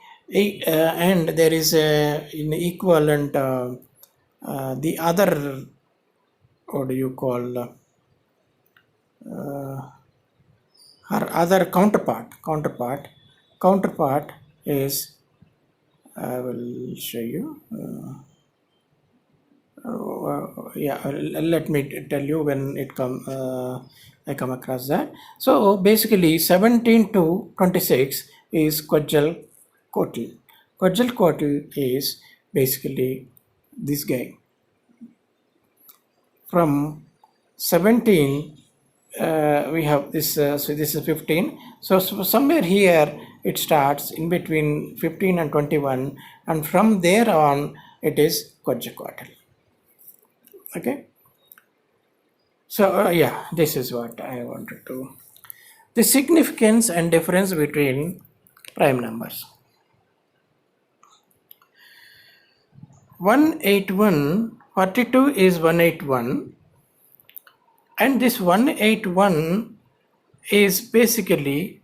and there is an equivalent, the other, what do you call, her other counterpart is, I will show you. Let me tell you when it I come across that. So basically 17 to 26 is Quetzalcoatl. Quetzalcoatl is basically this guy. From 17, we have this, so this is 15. So somewhere here it starts in between 15 and 21, and from there on it is Quetzalcoatl. Okay. So yeah, this is what I wanted to. The significance and difference between prime numbers. 181, 42 is 181, and this 181 is basically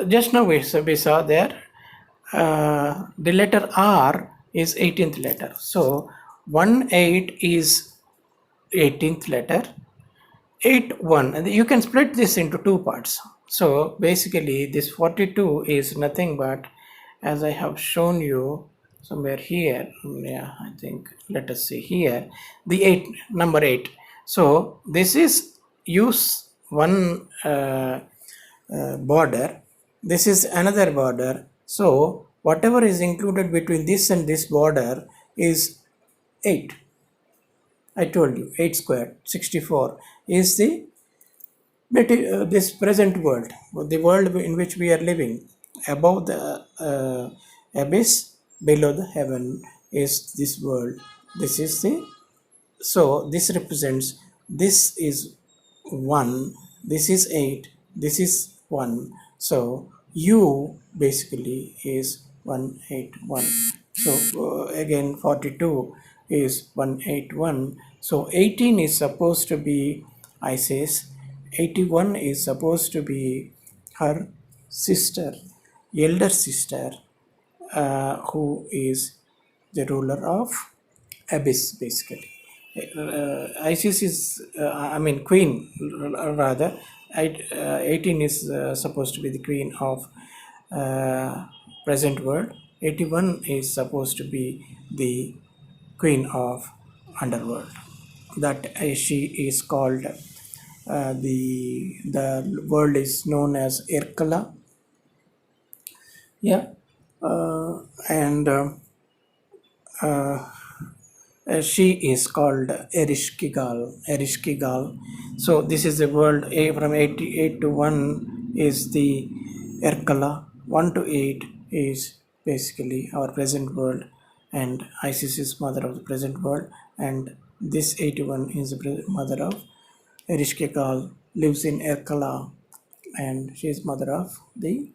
just now we saw there, the letter R is 18th letter. So 18 is 18th letter. 81, and you can split this into two parts. So basically this 42 is nothing but, as I have shown you somewhere here, yeah, I think, let us see here, the number 8. So this is use one border, this is another border. So whatever is included between this and this border is 8. I told you 8 squared, 64 is the this present world, the world in which we are living. Above the abyss, below the heaven is this world. This is the, so this represents, this is 1, this is 8, this is 1. So U basically is 181. So again 42 is 181. So 18 is supposed to be Isis. 81 is supposed to be her sister, elder sister, who is the ruler of Abyss basically. Isis is, I mean queen rather. 18 is supposed to be the queen of present world. 81 is supposed to be the queen of underworld. That she is called, the world is known as Irkala. Yeah, and she is called Erishkigal. So this is the world. From 88 to 1 is the Erkala. 1 to 8 is basically our present world, and Isis is mother of the present world, and this 81 is the mother of Erishkigal, lives in Erkala, and she is mother of the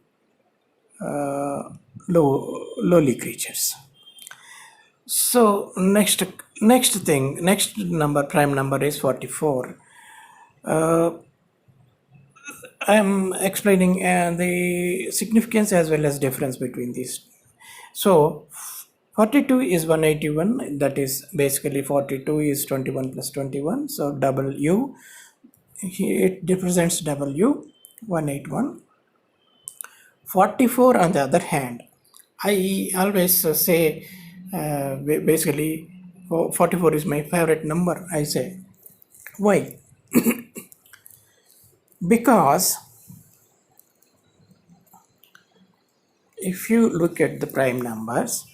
lowly creatures. So next number, prime number is 44. I am explaining the significance as well as difference between these. So 42 is 181, that is basically 42 is 21 plus 21, so double U, it represents W, 181. 44 on the other hand, I always say, basically 44 is my favorite number, I say. Why? Because if you look at the prime numbers,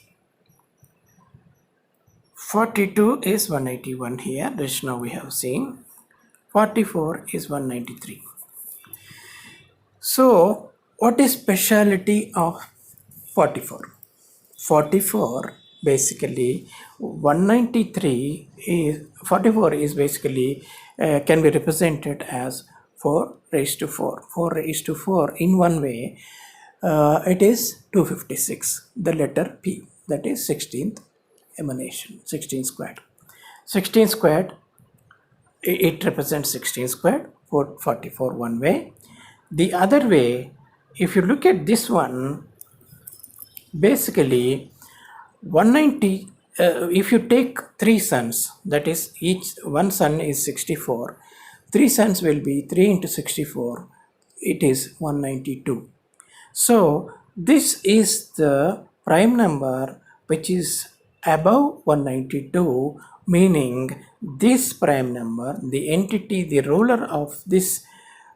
42 is 181 here, which now we have seen. 44 is 193. So what is speciality of 44? 44 basically 193 is 44 is basically can be represented as 4 raised to 4. 4 raised to 4 in one way it is 256, the letter P, that is 16th emanation, 16 squared. 16 squared, it represents 16 squared, 44 one way. The other way, if you look at this one, basically 190, if you take 3 suns, that is each one sun is 64, 3 suns will be 3 into 64, it is 192. So this is the prime number which is above 192, meaning this prime number, the entity, the ruler of this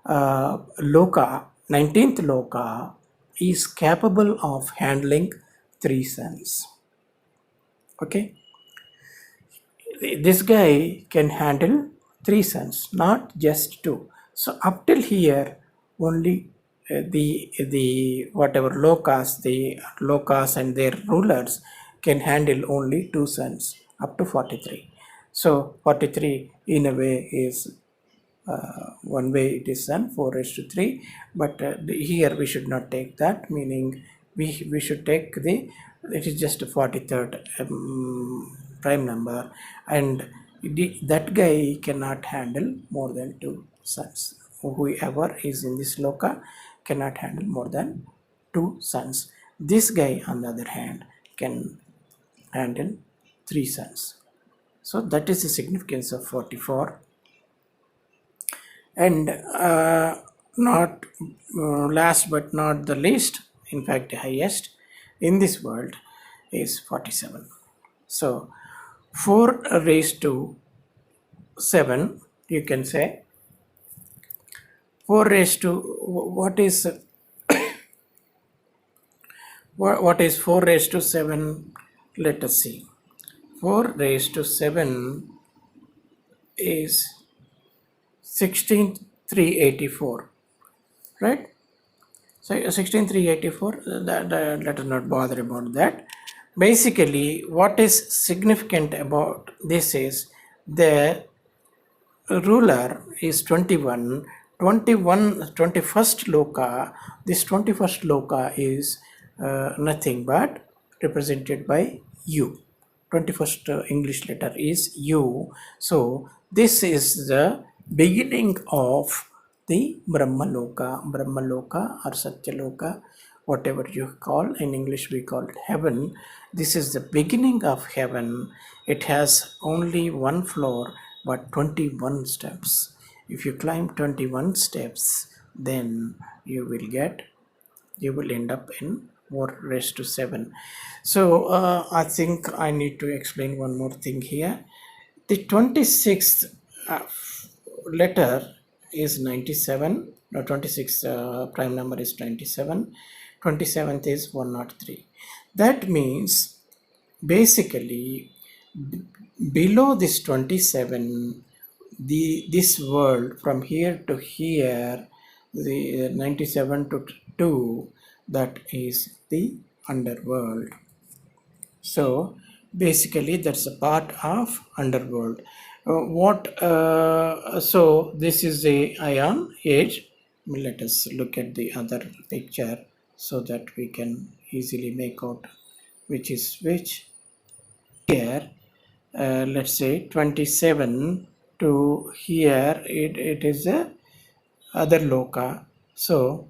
loka, 19th loka, is capable of handling 3 suns. Okay, this guy can handle 3 suns, not just 2. So up till here, only the whatever lokas and their rulers can handle only 2 suns up to 43. So 43 in a way is one way it is sun 4 raised to 3, but here we should not take that, meaning we should take it is just a 43rd prime number, and that guy cannot handle more than 2 suns. Whoever is in this loka cannot handle more than 2 suns. This guy on the other hand can handle 3 suns. So that is the significance of 44. And not last but not the least, in fact the highest in this world is 47. So 4 raised to 7, you can say 4 raised to what is 4 raised to 7? Let us see. 4 raised to 7 is 16,384, right? So 16,384, let us not bother about that. Basically, what is significant about this is the ruler is 21, 21st loka. This 21st loka is nothing but represented by U. 21st English letter is U. So this is the beginning of the Brahma Loka or Satya Loka, whatever you call. In English we call it heaven. This is the beginning of heaven. It has only one floor but 21 steps. If you climb 21 steps, then you will end up in 4 raised to 7. So I think I need to explain one more thing here. The 26th letter is 97. No, 26th prime number is 97. 27th is 103. That means basically below this 27, this world from here to here, the 97 to 2, that is the underworld. So basically that's a part of underworld. So this is the ion age. Let us look at the other picture so that we can easily make out which is which. Here let's say 27 to here, it is a other loka. So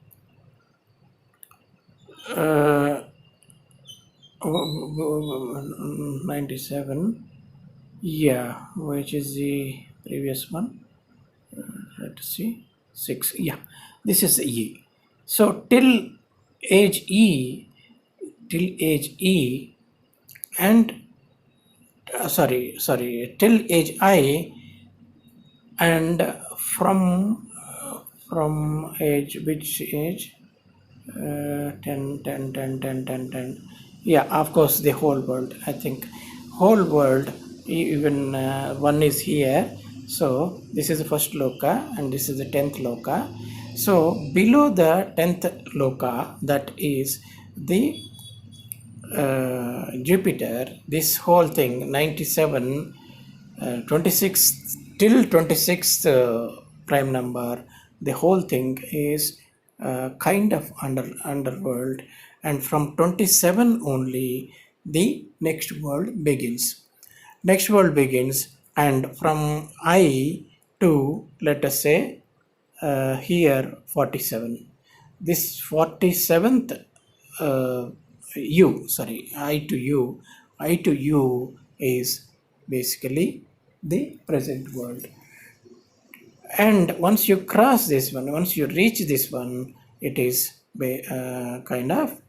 97, yeah, which is the previous one. Let's see, 6, yeah, this is E. So till age E and till age I, and from from age, which age? 10, 10, 10, 10, 10, 10. Yeah, of course, the whole world. I think whole world, even one is here. So this is the first loka and this is the 10th loka. So below the 10th loka, that is the Jupiter, this whole thing 97, 26 till 26th prime number, the whole thing is kind of underworld, and from 27 only the next world begins. Next world begins, and from I to, let us say, here 47. This 47th U, sorry, I to U is basically the present world. And once you cross this one, once you reach this one, it is kind of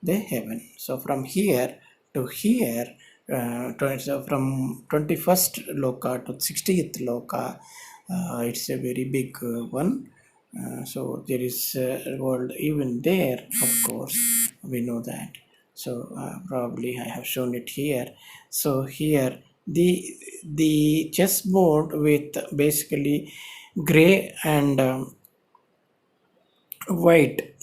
the heaven. So from here to here, so from 21st loka to 60th loka, it's a very big one. So there is a world even there, of course, we know that. So probably I have shown it here. So here the chessboard with basically gray and white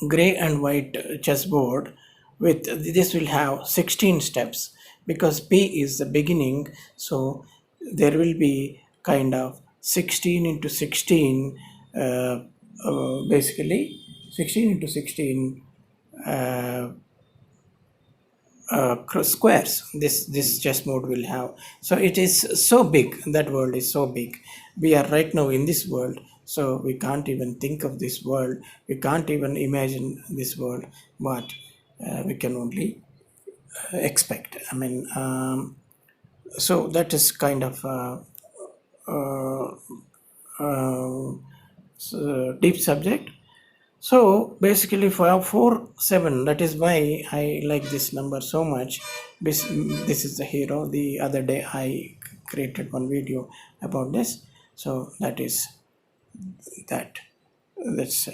chessboard, with this will have 16 steps, because P is the beginning, so there will be kind of 16 into 16, basically 16 into 16 squares this chessboard will have. So it is so big, that world is so big. We are right now in this world, so we can't even think of this world, we can't even imagine this world, but we can only expect. I mean, so that is kind of uh, deep subject. So basically for 4 7, that is why I like this number so much. This is the hero. The other day I created one video about this, so that's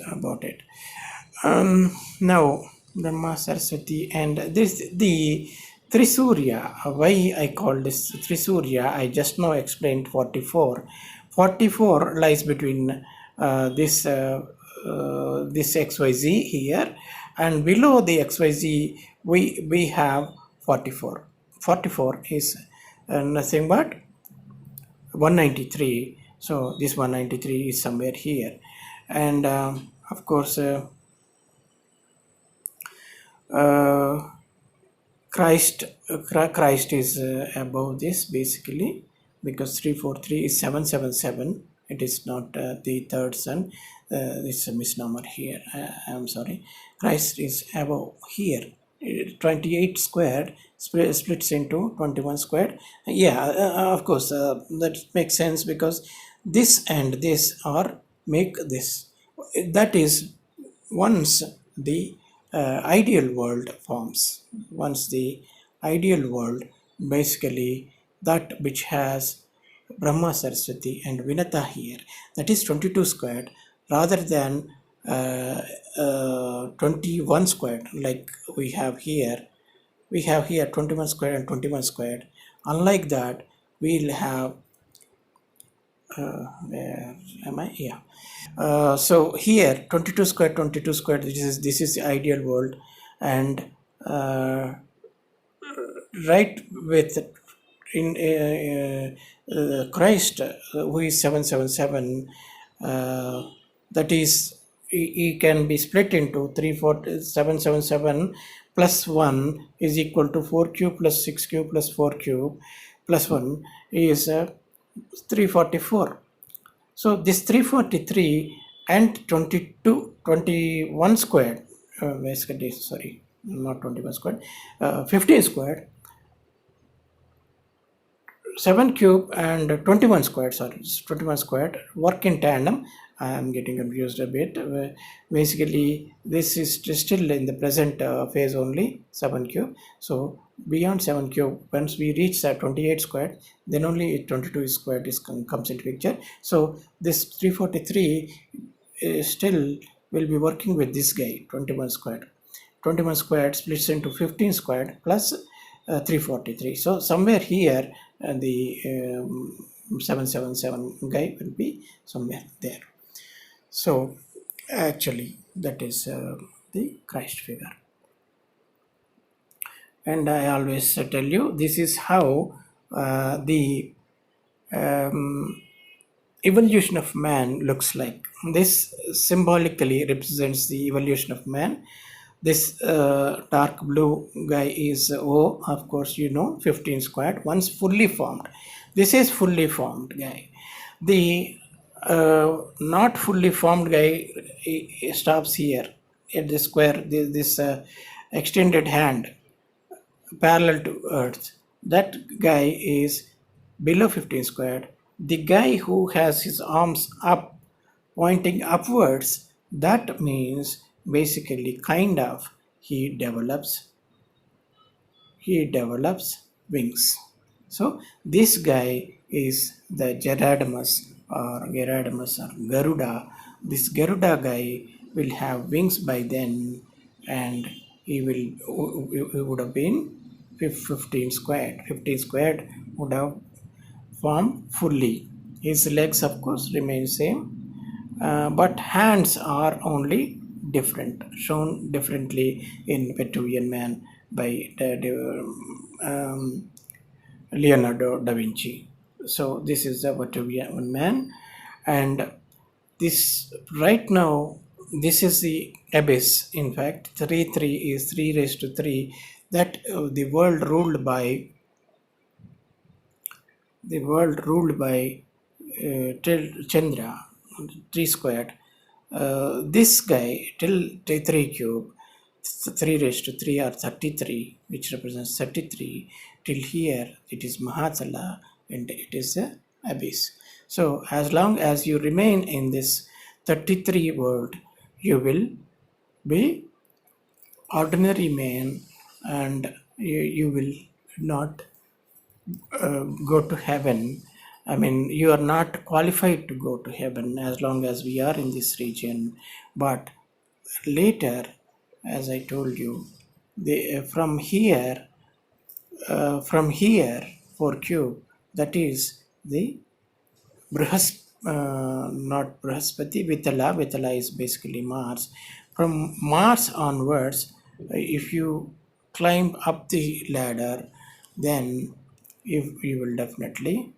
about it. Now Brahma, Saraswati, and this the Trisurya. Why I call this Trisurya, I just now explained. 44 lies between this XYZ here, and below the XYZ we have 44. 44 is nothing but 193. So this 193 is somewhere here, and of course Christ is above this, basically, because 343 is 777. It is not the third son. It's a misnomer here. I'm sorry. Christ is above here. 28 squared splits into 21 squared. Yeah, of course, that makes sense, because this and this are make this. That is, once the ideal world forms, once the ideal world, basically that which has Brahma, Saraswati and Vinata here, that is 22 squared, rather than 21 squared, like we have here. We have here 21 squared and 21 squared. Unlike that, we'll have where am I? Yeah. So here 22 squared, this is the ideal world, and right with in Christ, who is 777, that is, he can be split into 777 plus 1 is equal to 4 cube plus 6 cube plus 4 cube plus 1 is 344. So this 343 and 21 squared, basically, sorry, not 21 squared, 15 squared, 7 cube and 21 squared, sorry, 21 squared work in tandem. I am getting confused a bit. Basically, this is still in the present phase only, 7 cube. So beyond 7 cube, once we reach 28 squared, then only 22 squared comes into picture. So this 343 still will be working with this guy, 21 squared. 21 squared splits into 15 squared plus 343. So somewhere here the 777 guy will be somewhere there. So actually that is the Christ figure. And I always tell you, this is how the evolution of man looks like. This symbolically represents the evolution of man. This dark blue guy is O, of course, 15 squared, once fully formed. This is fully formed guy. The not fully formed guy stops here at the square, this extended hand parallel to Earth. That guy is below 15 squared. The guy who has his arms up, pointing upwards, that means basically kind of he develops wings. So this guy is the Gerardamus or Garuda. This Garuda guy will have wings by then, and he would have been 15 squared. 15 squared would have formed fully. His legs, of course, remain same, but hands are only different, shown differently in Vitruvian Man by Leonardo da Vinci. So this is the Vitruvian Man, and this right now, this is the abyss. In fact, 3 is 3 raised to 3, that the world ruled by Chandra, 3 squared. This guy till 3 cube, 3 raised to 3 or 33, which represents 33, till here it is Mahatala and it is a abyss. So as long as you remain in this 33 world, you will be ordinary man, and you will not go to heaven. I mean, you are not qualified to go to heaven as long as we are in this region. But later, as I told you, from here 4 cube, that is the not Brihaspati, Vitala is basically Mars. From Mars onwards, if you climb up the ladder, then you will definitely,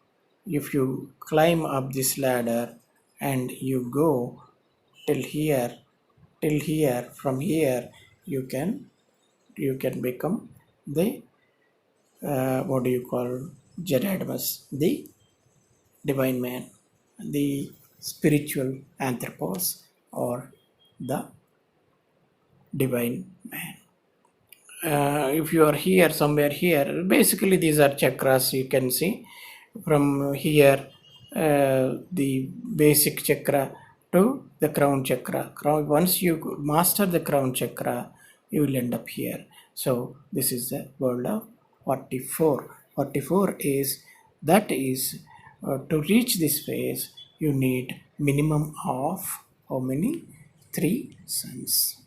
if you climb up this ladder and you go till here, from here you can become the what do you call, Gerardamus, the divine man, the spiritual anthropos, or the divine man. If you are here, somewhere here, basically these are chakras. You can see from here the basic chakra to the crown chakra. Once you master the crown chakra, you will end up here. So this is the world of 44. 44 is, that is, to reach this phase, you need minimum of how many? 3 suns.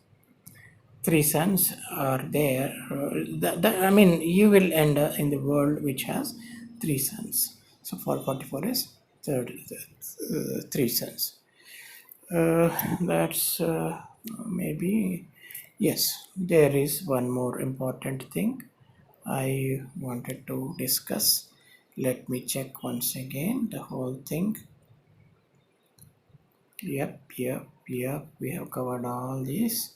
3 suns are there. I mean, you will end up in the world which has 3 suns. So for 44 is 3 suns. That's maybe, yes, there is one more important thing I wanted to discuss. Let me check once again the whole thing. Yep, we have covered all this.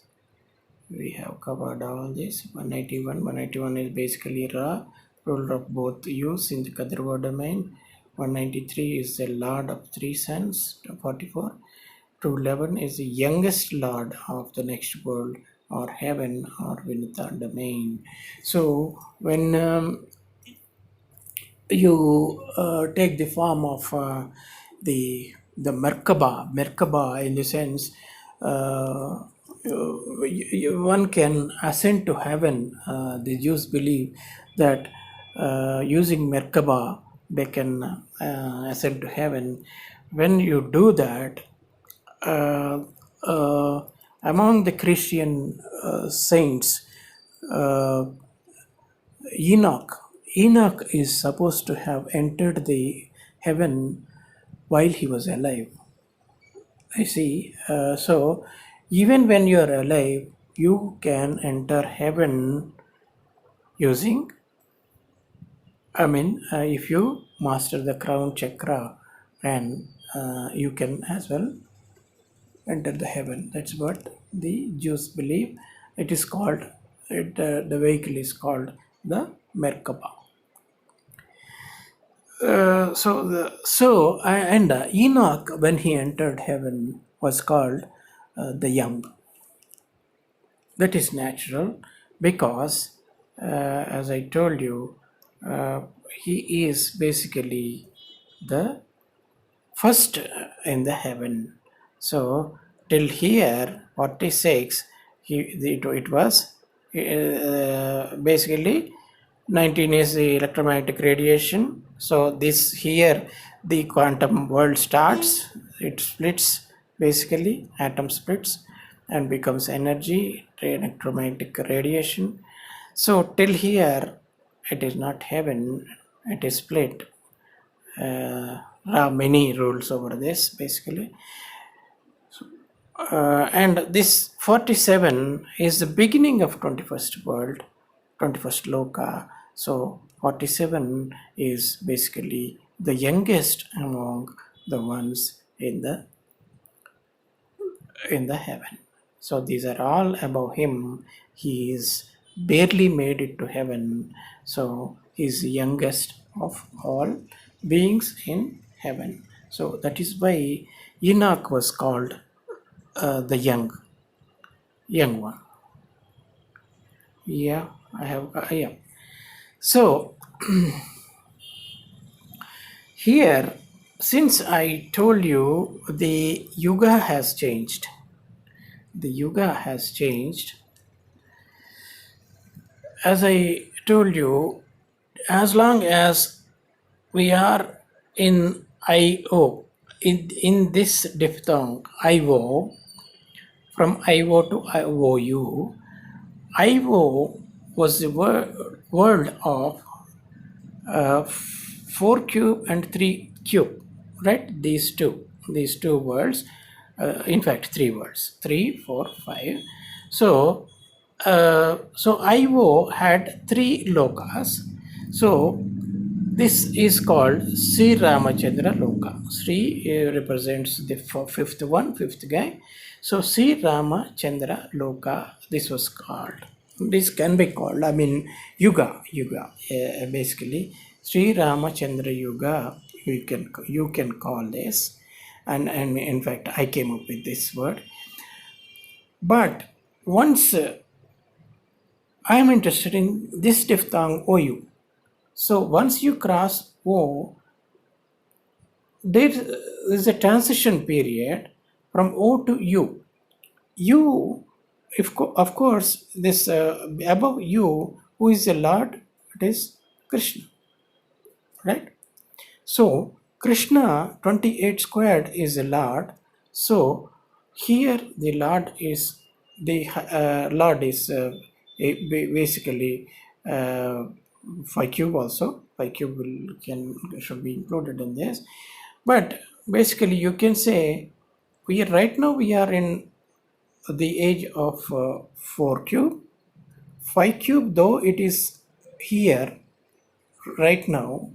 181 is basically Ra, ruler of both use in the Kadarva domain. 193 is the lord of 3 suns. 44. 211 is the youngest lord of the next world, or heaven, or Vinita domain. So when you take the form of the Merkaba, in the sense one can ascend to heaven. The Jews believe that using Merkaba they can ascend to heaven. When you do that, uh, uh, among the Christian saints, uh, Enoch is supposed to have entered the heaven while he was alive. I see. So even when you are alive, you can enter heaven using, if you master the crown chakra, and you can as well enter the heaven. That's what the Jews believe. It is called, the vehicle is called the Merkaba. And Enoch, when he entered heaven, was called the young. That is natural because, as I told you, he is basically the first in the heaven. So till here, 46, it was basically 19 is the electromagnetic radiation. So this here, the quantum world starts. It splits, basically atom splits and becomes energy, electromagnetic radiation. So till here, it is not heaven, it is split. There are many rules over this, basically. And this 47 is the beginning of 21st world, 21st loka. So 47 is basically the youngest among the ones in the heaven. So these are all above him. He is barely made it to heaven. So he is the youngest of all beings in heaven. So that is why Enoch was called the young one. Yeah, I have. Yeah. So here, since I told you the yuga has changed, as I told you, as long as we are in IO, in this diphthong IO, from IO to IOU, IO was the world of 4 cube and 3 cube, right? These two words, in fact 3 words, 3, 4, 5. So IO had 3 lokas. So this is called Sri Ramachandra Loka. Sri represents the fifth guy. So Sri Ramachandra Loka, this was called. This can be called, Yuga, basically. Sri Ramachandra Yuga, you can call this. And in fact, I came up with this word. But once I am interested in this diphthong OU. So once you cross O, there is a transition period from O to U. U, of course, this above U, who is the Lord? It is Krishna, right? So Krishna 28 squared is the Lord. So here the Lord is basically 5 cube also. 5 cube should be included in this. But basically you can say right now we are in the age of 4 cube. 5 cube, though it is here right now,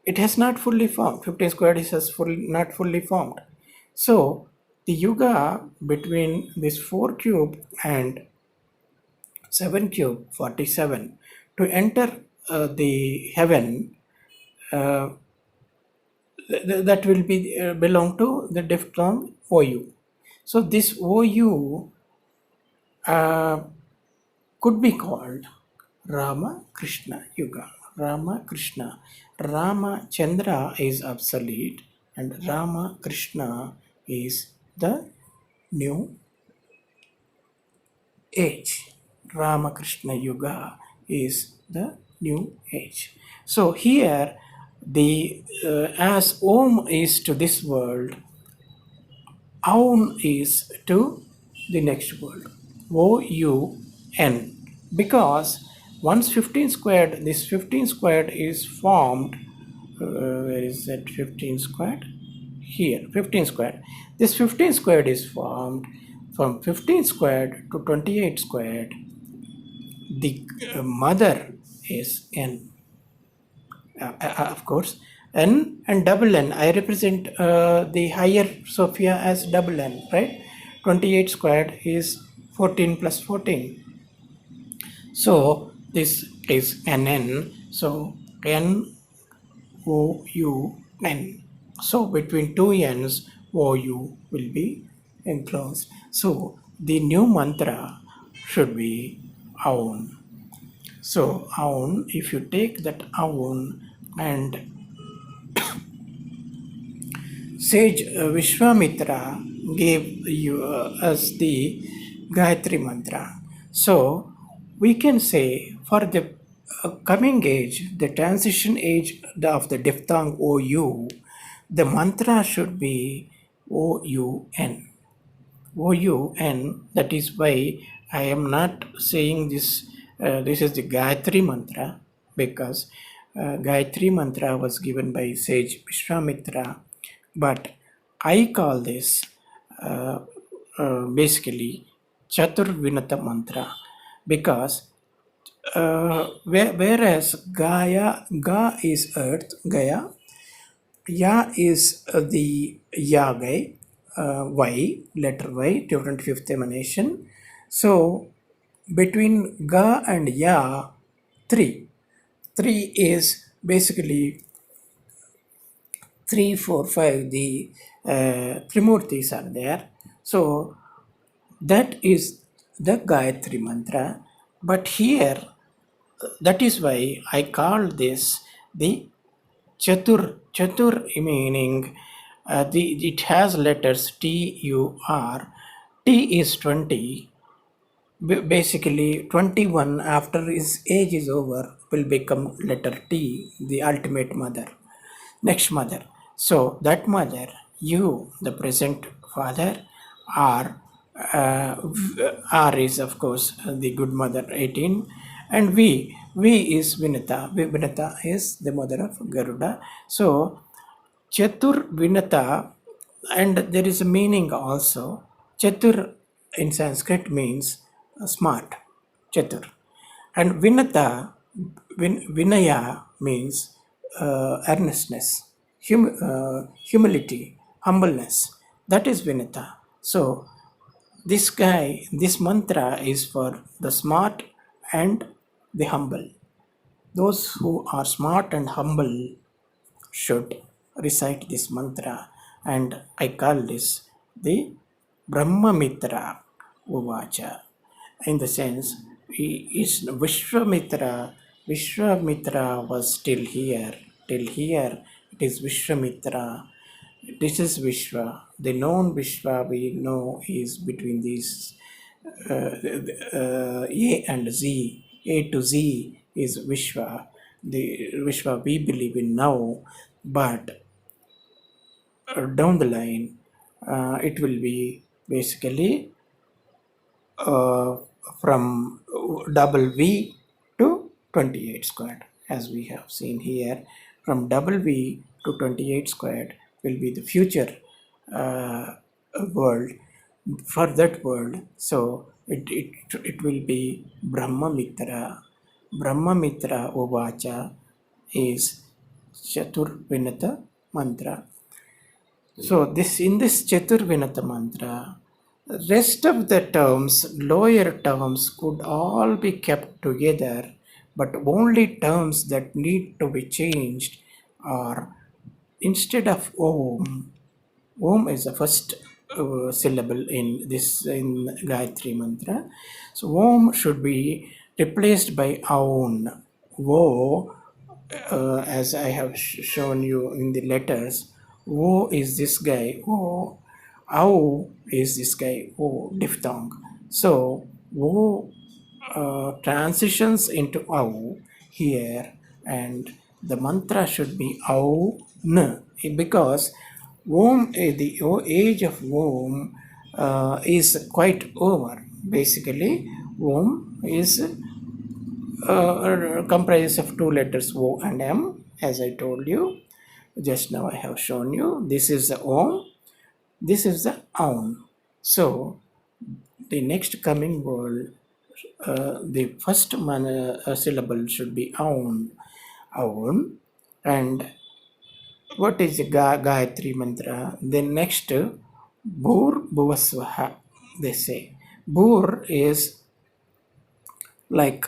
it has not fully formed. 15 squared is not fully formed. So the yuga between this 4 cube and 7 cube, 47, to enter the heaven, that will be belong to the diphthong OU. So this OU could be called Rama Krishna Yuga. Rama Krishna. Rama Chandra is obsolete and Rama Krishna is the new age. Rama Krishna Yuga is the new age. So here, the as Om is to this world, Aun is to the next word. O-U-N. Because once 15 squared, this 15 squared is formed. Where is that 15 squared? Here, 15 squared. This 15 squared is formed from 15 squared to 28 squared. The mother is N. Of course, N and double N. I represent the higher Sophia as double N, right? 28 squared is 14 plus 14. So this is NN. So N O U N. So between two N's, OU will be enclosed. So the new mantra should be Aun. So Aun, if you take that Aun and sage Vishwamitra gave you us the Gayatri mantra. So we can say for the coming age, the transition age of the diphthong OU, the mantra should be OUN. OUN, that is why I am not saying this, this is the Gayatri mantra, because Gayatri mantra was given by sage Vishwamitra, but I call this basically Chaturvinata mantra, because whereas Ga is earth, Gaya, Ya is the Yagai, Y, letter Y, 25th emanation. So between Ga and Ya, 3. 3 is basically 3, 4, 5, the Trimurtis are there. So that is the Gayatri mantra. But here, that is why I call this the Chatur. Chatur meaning it has letters T-U-R. T is 20. Basically 21 after his age is over will become letter T, the ultimate mother. Next mother. So that mother, you, the present father, R, R is of course the good mother, 18, and V is Vinata. Vinata is the mother of Garuda. So Chatur Vinata, and there is a meaning also. Chatur in Sanskrit means smart, Chatur. And Vinata, Vinaya means earnestness, humility, humbleness. That is Vinata. So this guy, this mantra is for the smart and the humble. Those who are smart and humble should recite this mantra, and I call this the Brahma Mitra Uvacha. In the sense, he is Vishwamitra. Vishwamitra was still here. Till here, it is Vishwamitra. This is Vishwa. The known Vishwa we know is between these A and Z. A to Z is Vishwa. The Vishwa we believe in now, but down the line, it will be basically uh, from double V to 28 squared, as we have seen here. From double V to 28 squared will be the future world for that world. So it will be Brahma Mitra. Brahma Mitra Uvacha is Chaturvinata mantra. So this in this Chaturvinata mantra, rest of the terms, lower terms could all be kept together, but only terms that need to be changed are, instead of Om, Om is the first syllable in this in Gayatri mantra. So Om should be replaced by Aun. Wo, as I have shown you in the letters, Wo is this guy. O, Au is this guy. O, diphthong. So Wo transitions into Au here, and the mantra should be Au N, because Om, the age of Om is quite over. Basically, Om is comprises of two letters O and M, as I told you. Just now I have shown you. This is the Om, this is the Aum. So, the next coming word, the first syllable should be Aum, Aum, and what is the Gayatri mantra? Then next, Bhur Bhuvasvaha, they say. Bhur is like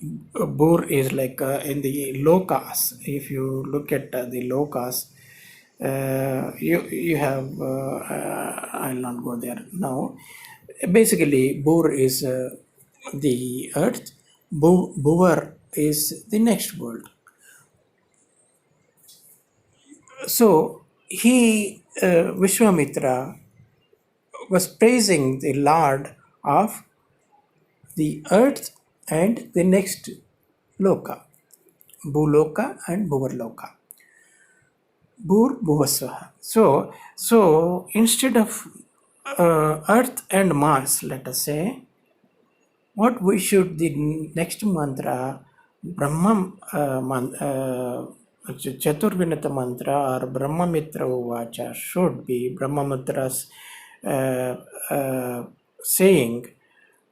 in the lokas. If you look at the lokas, you have I'll not go there now. Basically, Bur is the earth. Bhuvar is the next world. So he Vishwamitra was praising the Lord of the earth and the next loka, Bhuloka and Bhuvarloka. Bhur Bhuvasvaha. So instead of Earth and Mars, let us say, what we should, the next mantra, Brahma Chaturvinata mantra or Brahma Mitra Uvacha should be Brahma Mitra's saying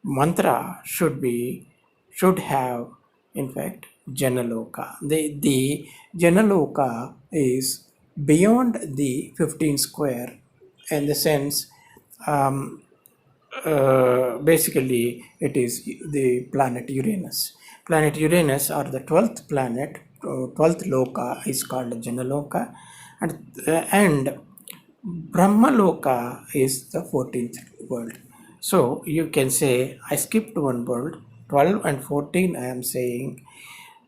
mantra should have, in fact, Janaloka. The Janaloka is beyond the 15 square, in the sense, basically it is the planet Uranus. Planet Uranus, or the 12th planet, 12th loka, is called Janaloka, and Brahmaloka is the 14th world. So you can say, I skipped one world, 12 and 14 I am saying,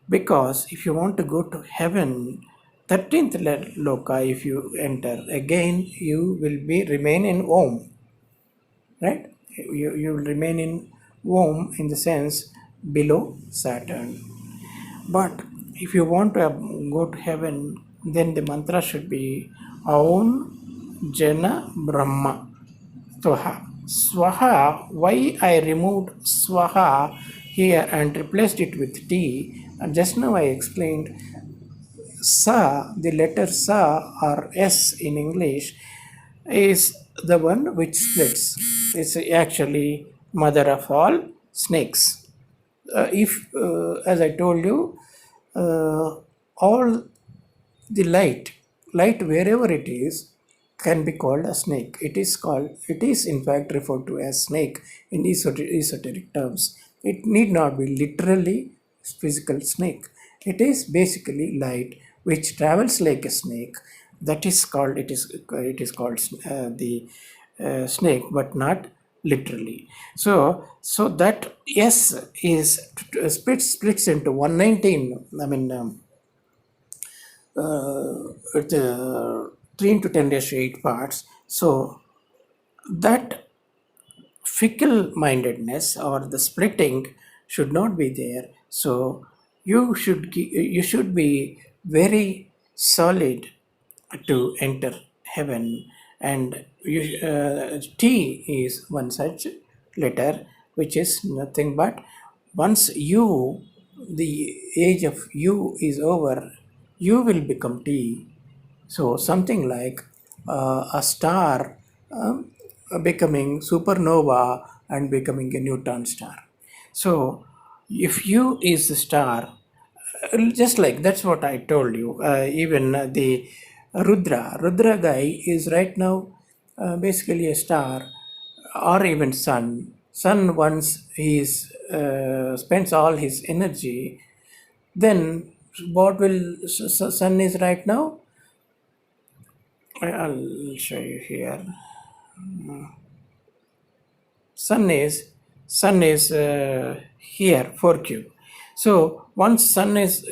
because if you want to go to heaven, 13th loka, if you enter, again you will remain in Om, right? You will remain in Om, in the sense below Saturn. But if you want to go to heaven, then the mantra should be Aum Jana Brahma Swaha. Swaha, why I removed Swaha here and replaced it with T, and just now I explained Sa, the letter Sa or S in English, is the one which splits. It's actually mother of all snakes. As I told you, all the light wherever it is, can be called a snake. It is in fact referred to as snake in esoteric terms. It need not be literally physical snake. It is basically light which travels like a snake. That is called, it is called the snake, but not literally. So that S is splits into 119. I mean. It's 3 into 10 raised to 8 parts. So that fickle-mindedness or the splitting should not be there. So you should be very solid to enter heaven, and T is one such letter, which is nothing but, once the age of you is over, you will become T. So something like a star becoming supernova and becoming a neutron star. So if you is the star, just like that's what I told you. Even the Rudra guy is right now basically a star, or even sun. Sun, once he spends all his energy, then what will sun is right now? I'll show you here. Sun is here 4 cube. So once sun is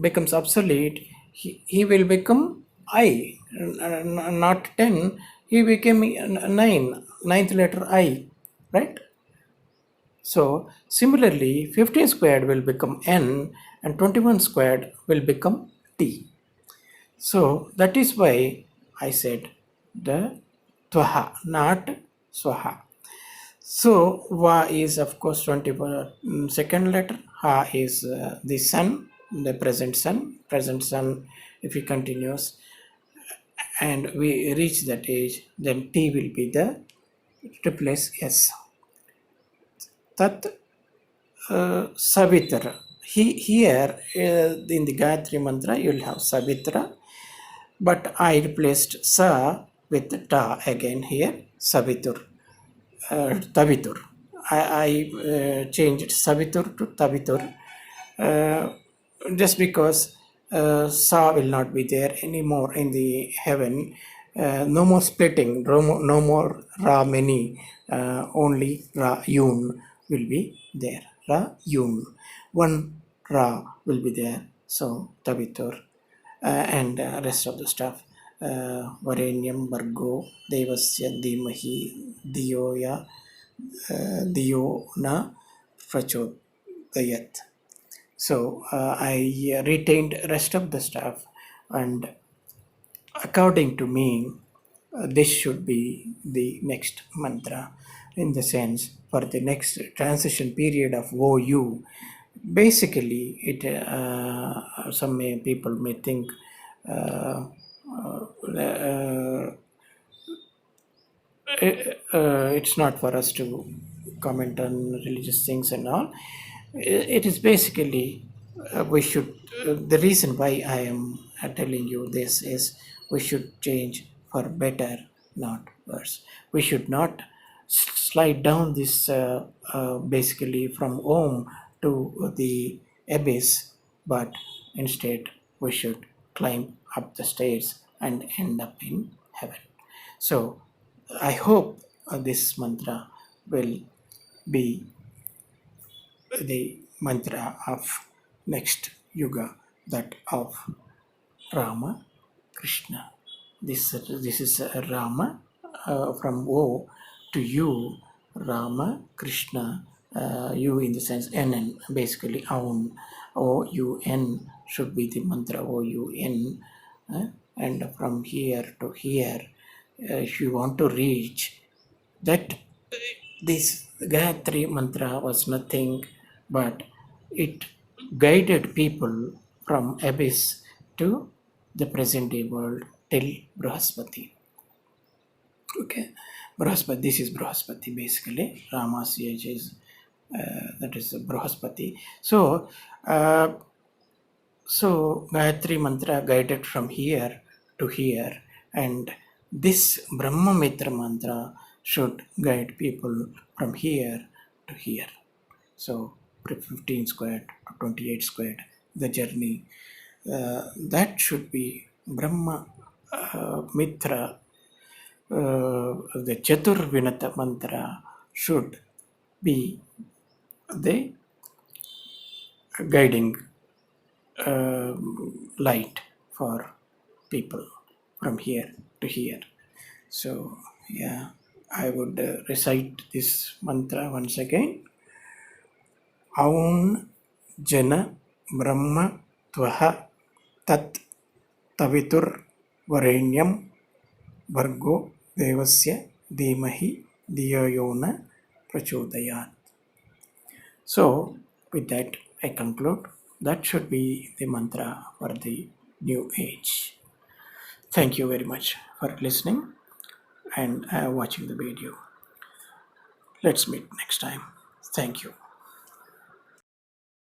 becomes obsolete, he will become I, not 10. He became 9, ninth letter I, right? So similarly, 15 squared will become N, and 21 squared will become T. So that is why I said the Twaha, not Swaha. So Va is of course 22nd letter. Ha is the sun, the present sun. Present sun, if he continues and we reach that age, then T will be the replace S. Tat Savitra. Here in the Gayatri Mantra, you will have Savitra, but I replaced Sa with Ta again here, Savitur, Tavitur. I changed Savitur to Tavitur just because Sa will not be there anymore in the heaven. No more splitting, no more Ra many, only Ra Yun will be there. Ra Yun. One Ra will be there. So Tavitur and rest of the stuff. Varenyam Bargo Devasya Dhimahi Diyoya Diyo Na Prachodayat. So I retained rest of the stuff, and according to me, this should be the next mantra in the sense for the next transition period of OU. Basically, it people may think it's not for us to comment on religious things and all. It is basically we should. The reason why I am telling you this is we should change for better, not worse. We should not slide down this basically from Om to the abyss, but instead we should climb up the stairs and end up in heaven. So I hope this mantra will be the mantra of next yuga, that of Rama, Krishna. This is Rama from O to U, Rama, Krishna, U in the sense NN, basically Aun, O-U-N should be the mantra, O-U-N, and from here to here, if you want to reach that, this Gayatri mantra was nothing but it guided people from abyss to the present day world till Brahaspati. Okay, Brahaspati, this is Brahaspati basically. Rama's age is that is Brahaspati. So, Gayatri mantra guided from here to here, and this Brahma Mitra mantra should guide people from here to here. So 15 squared to 28 squared, the journey, that should be Brahma Mitra, the Chatur Vinata mantra should be the guiding light for people from here to here. So yeah, I would recite this mantra once again. Aun Jana Brahma Tvaha Tat Tavitur Varenyam Vargo Devasya Dhimahi Diyayona Prachodayat. So with that I conclude. That should be the mantra for the new age. Thank you very much for listening and watching the video. Let's meet next time. Thank you.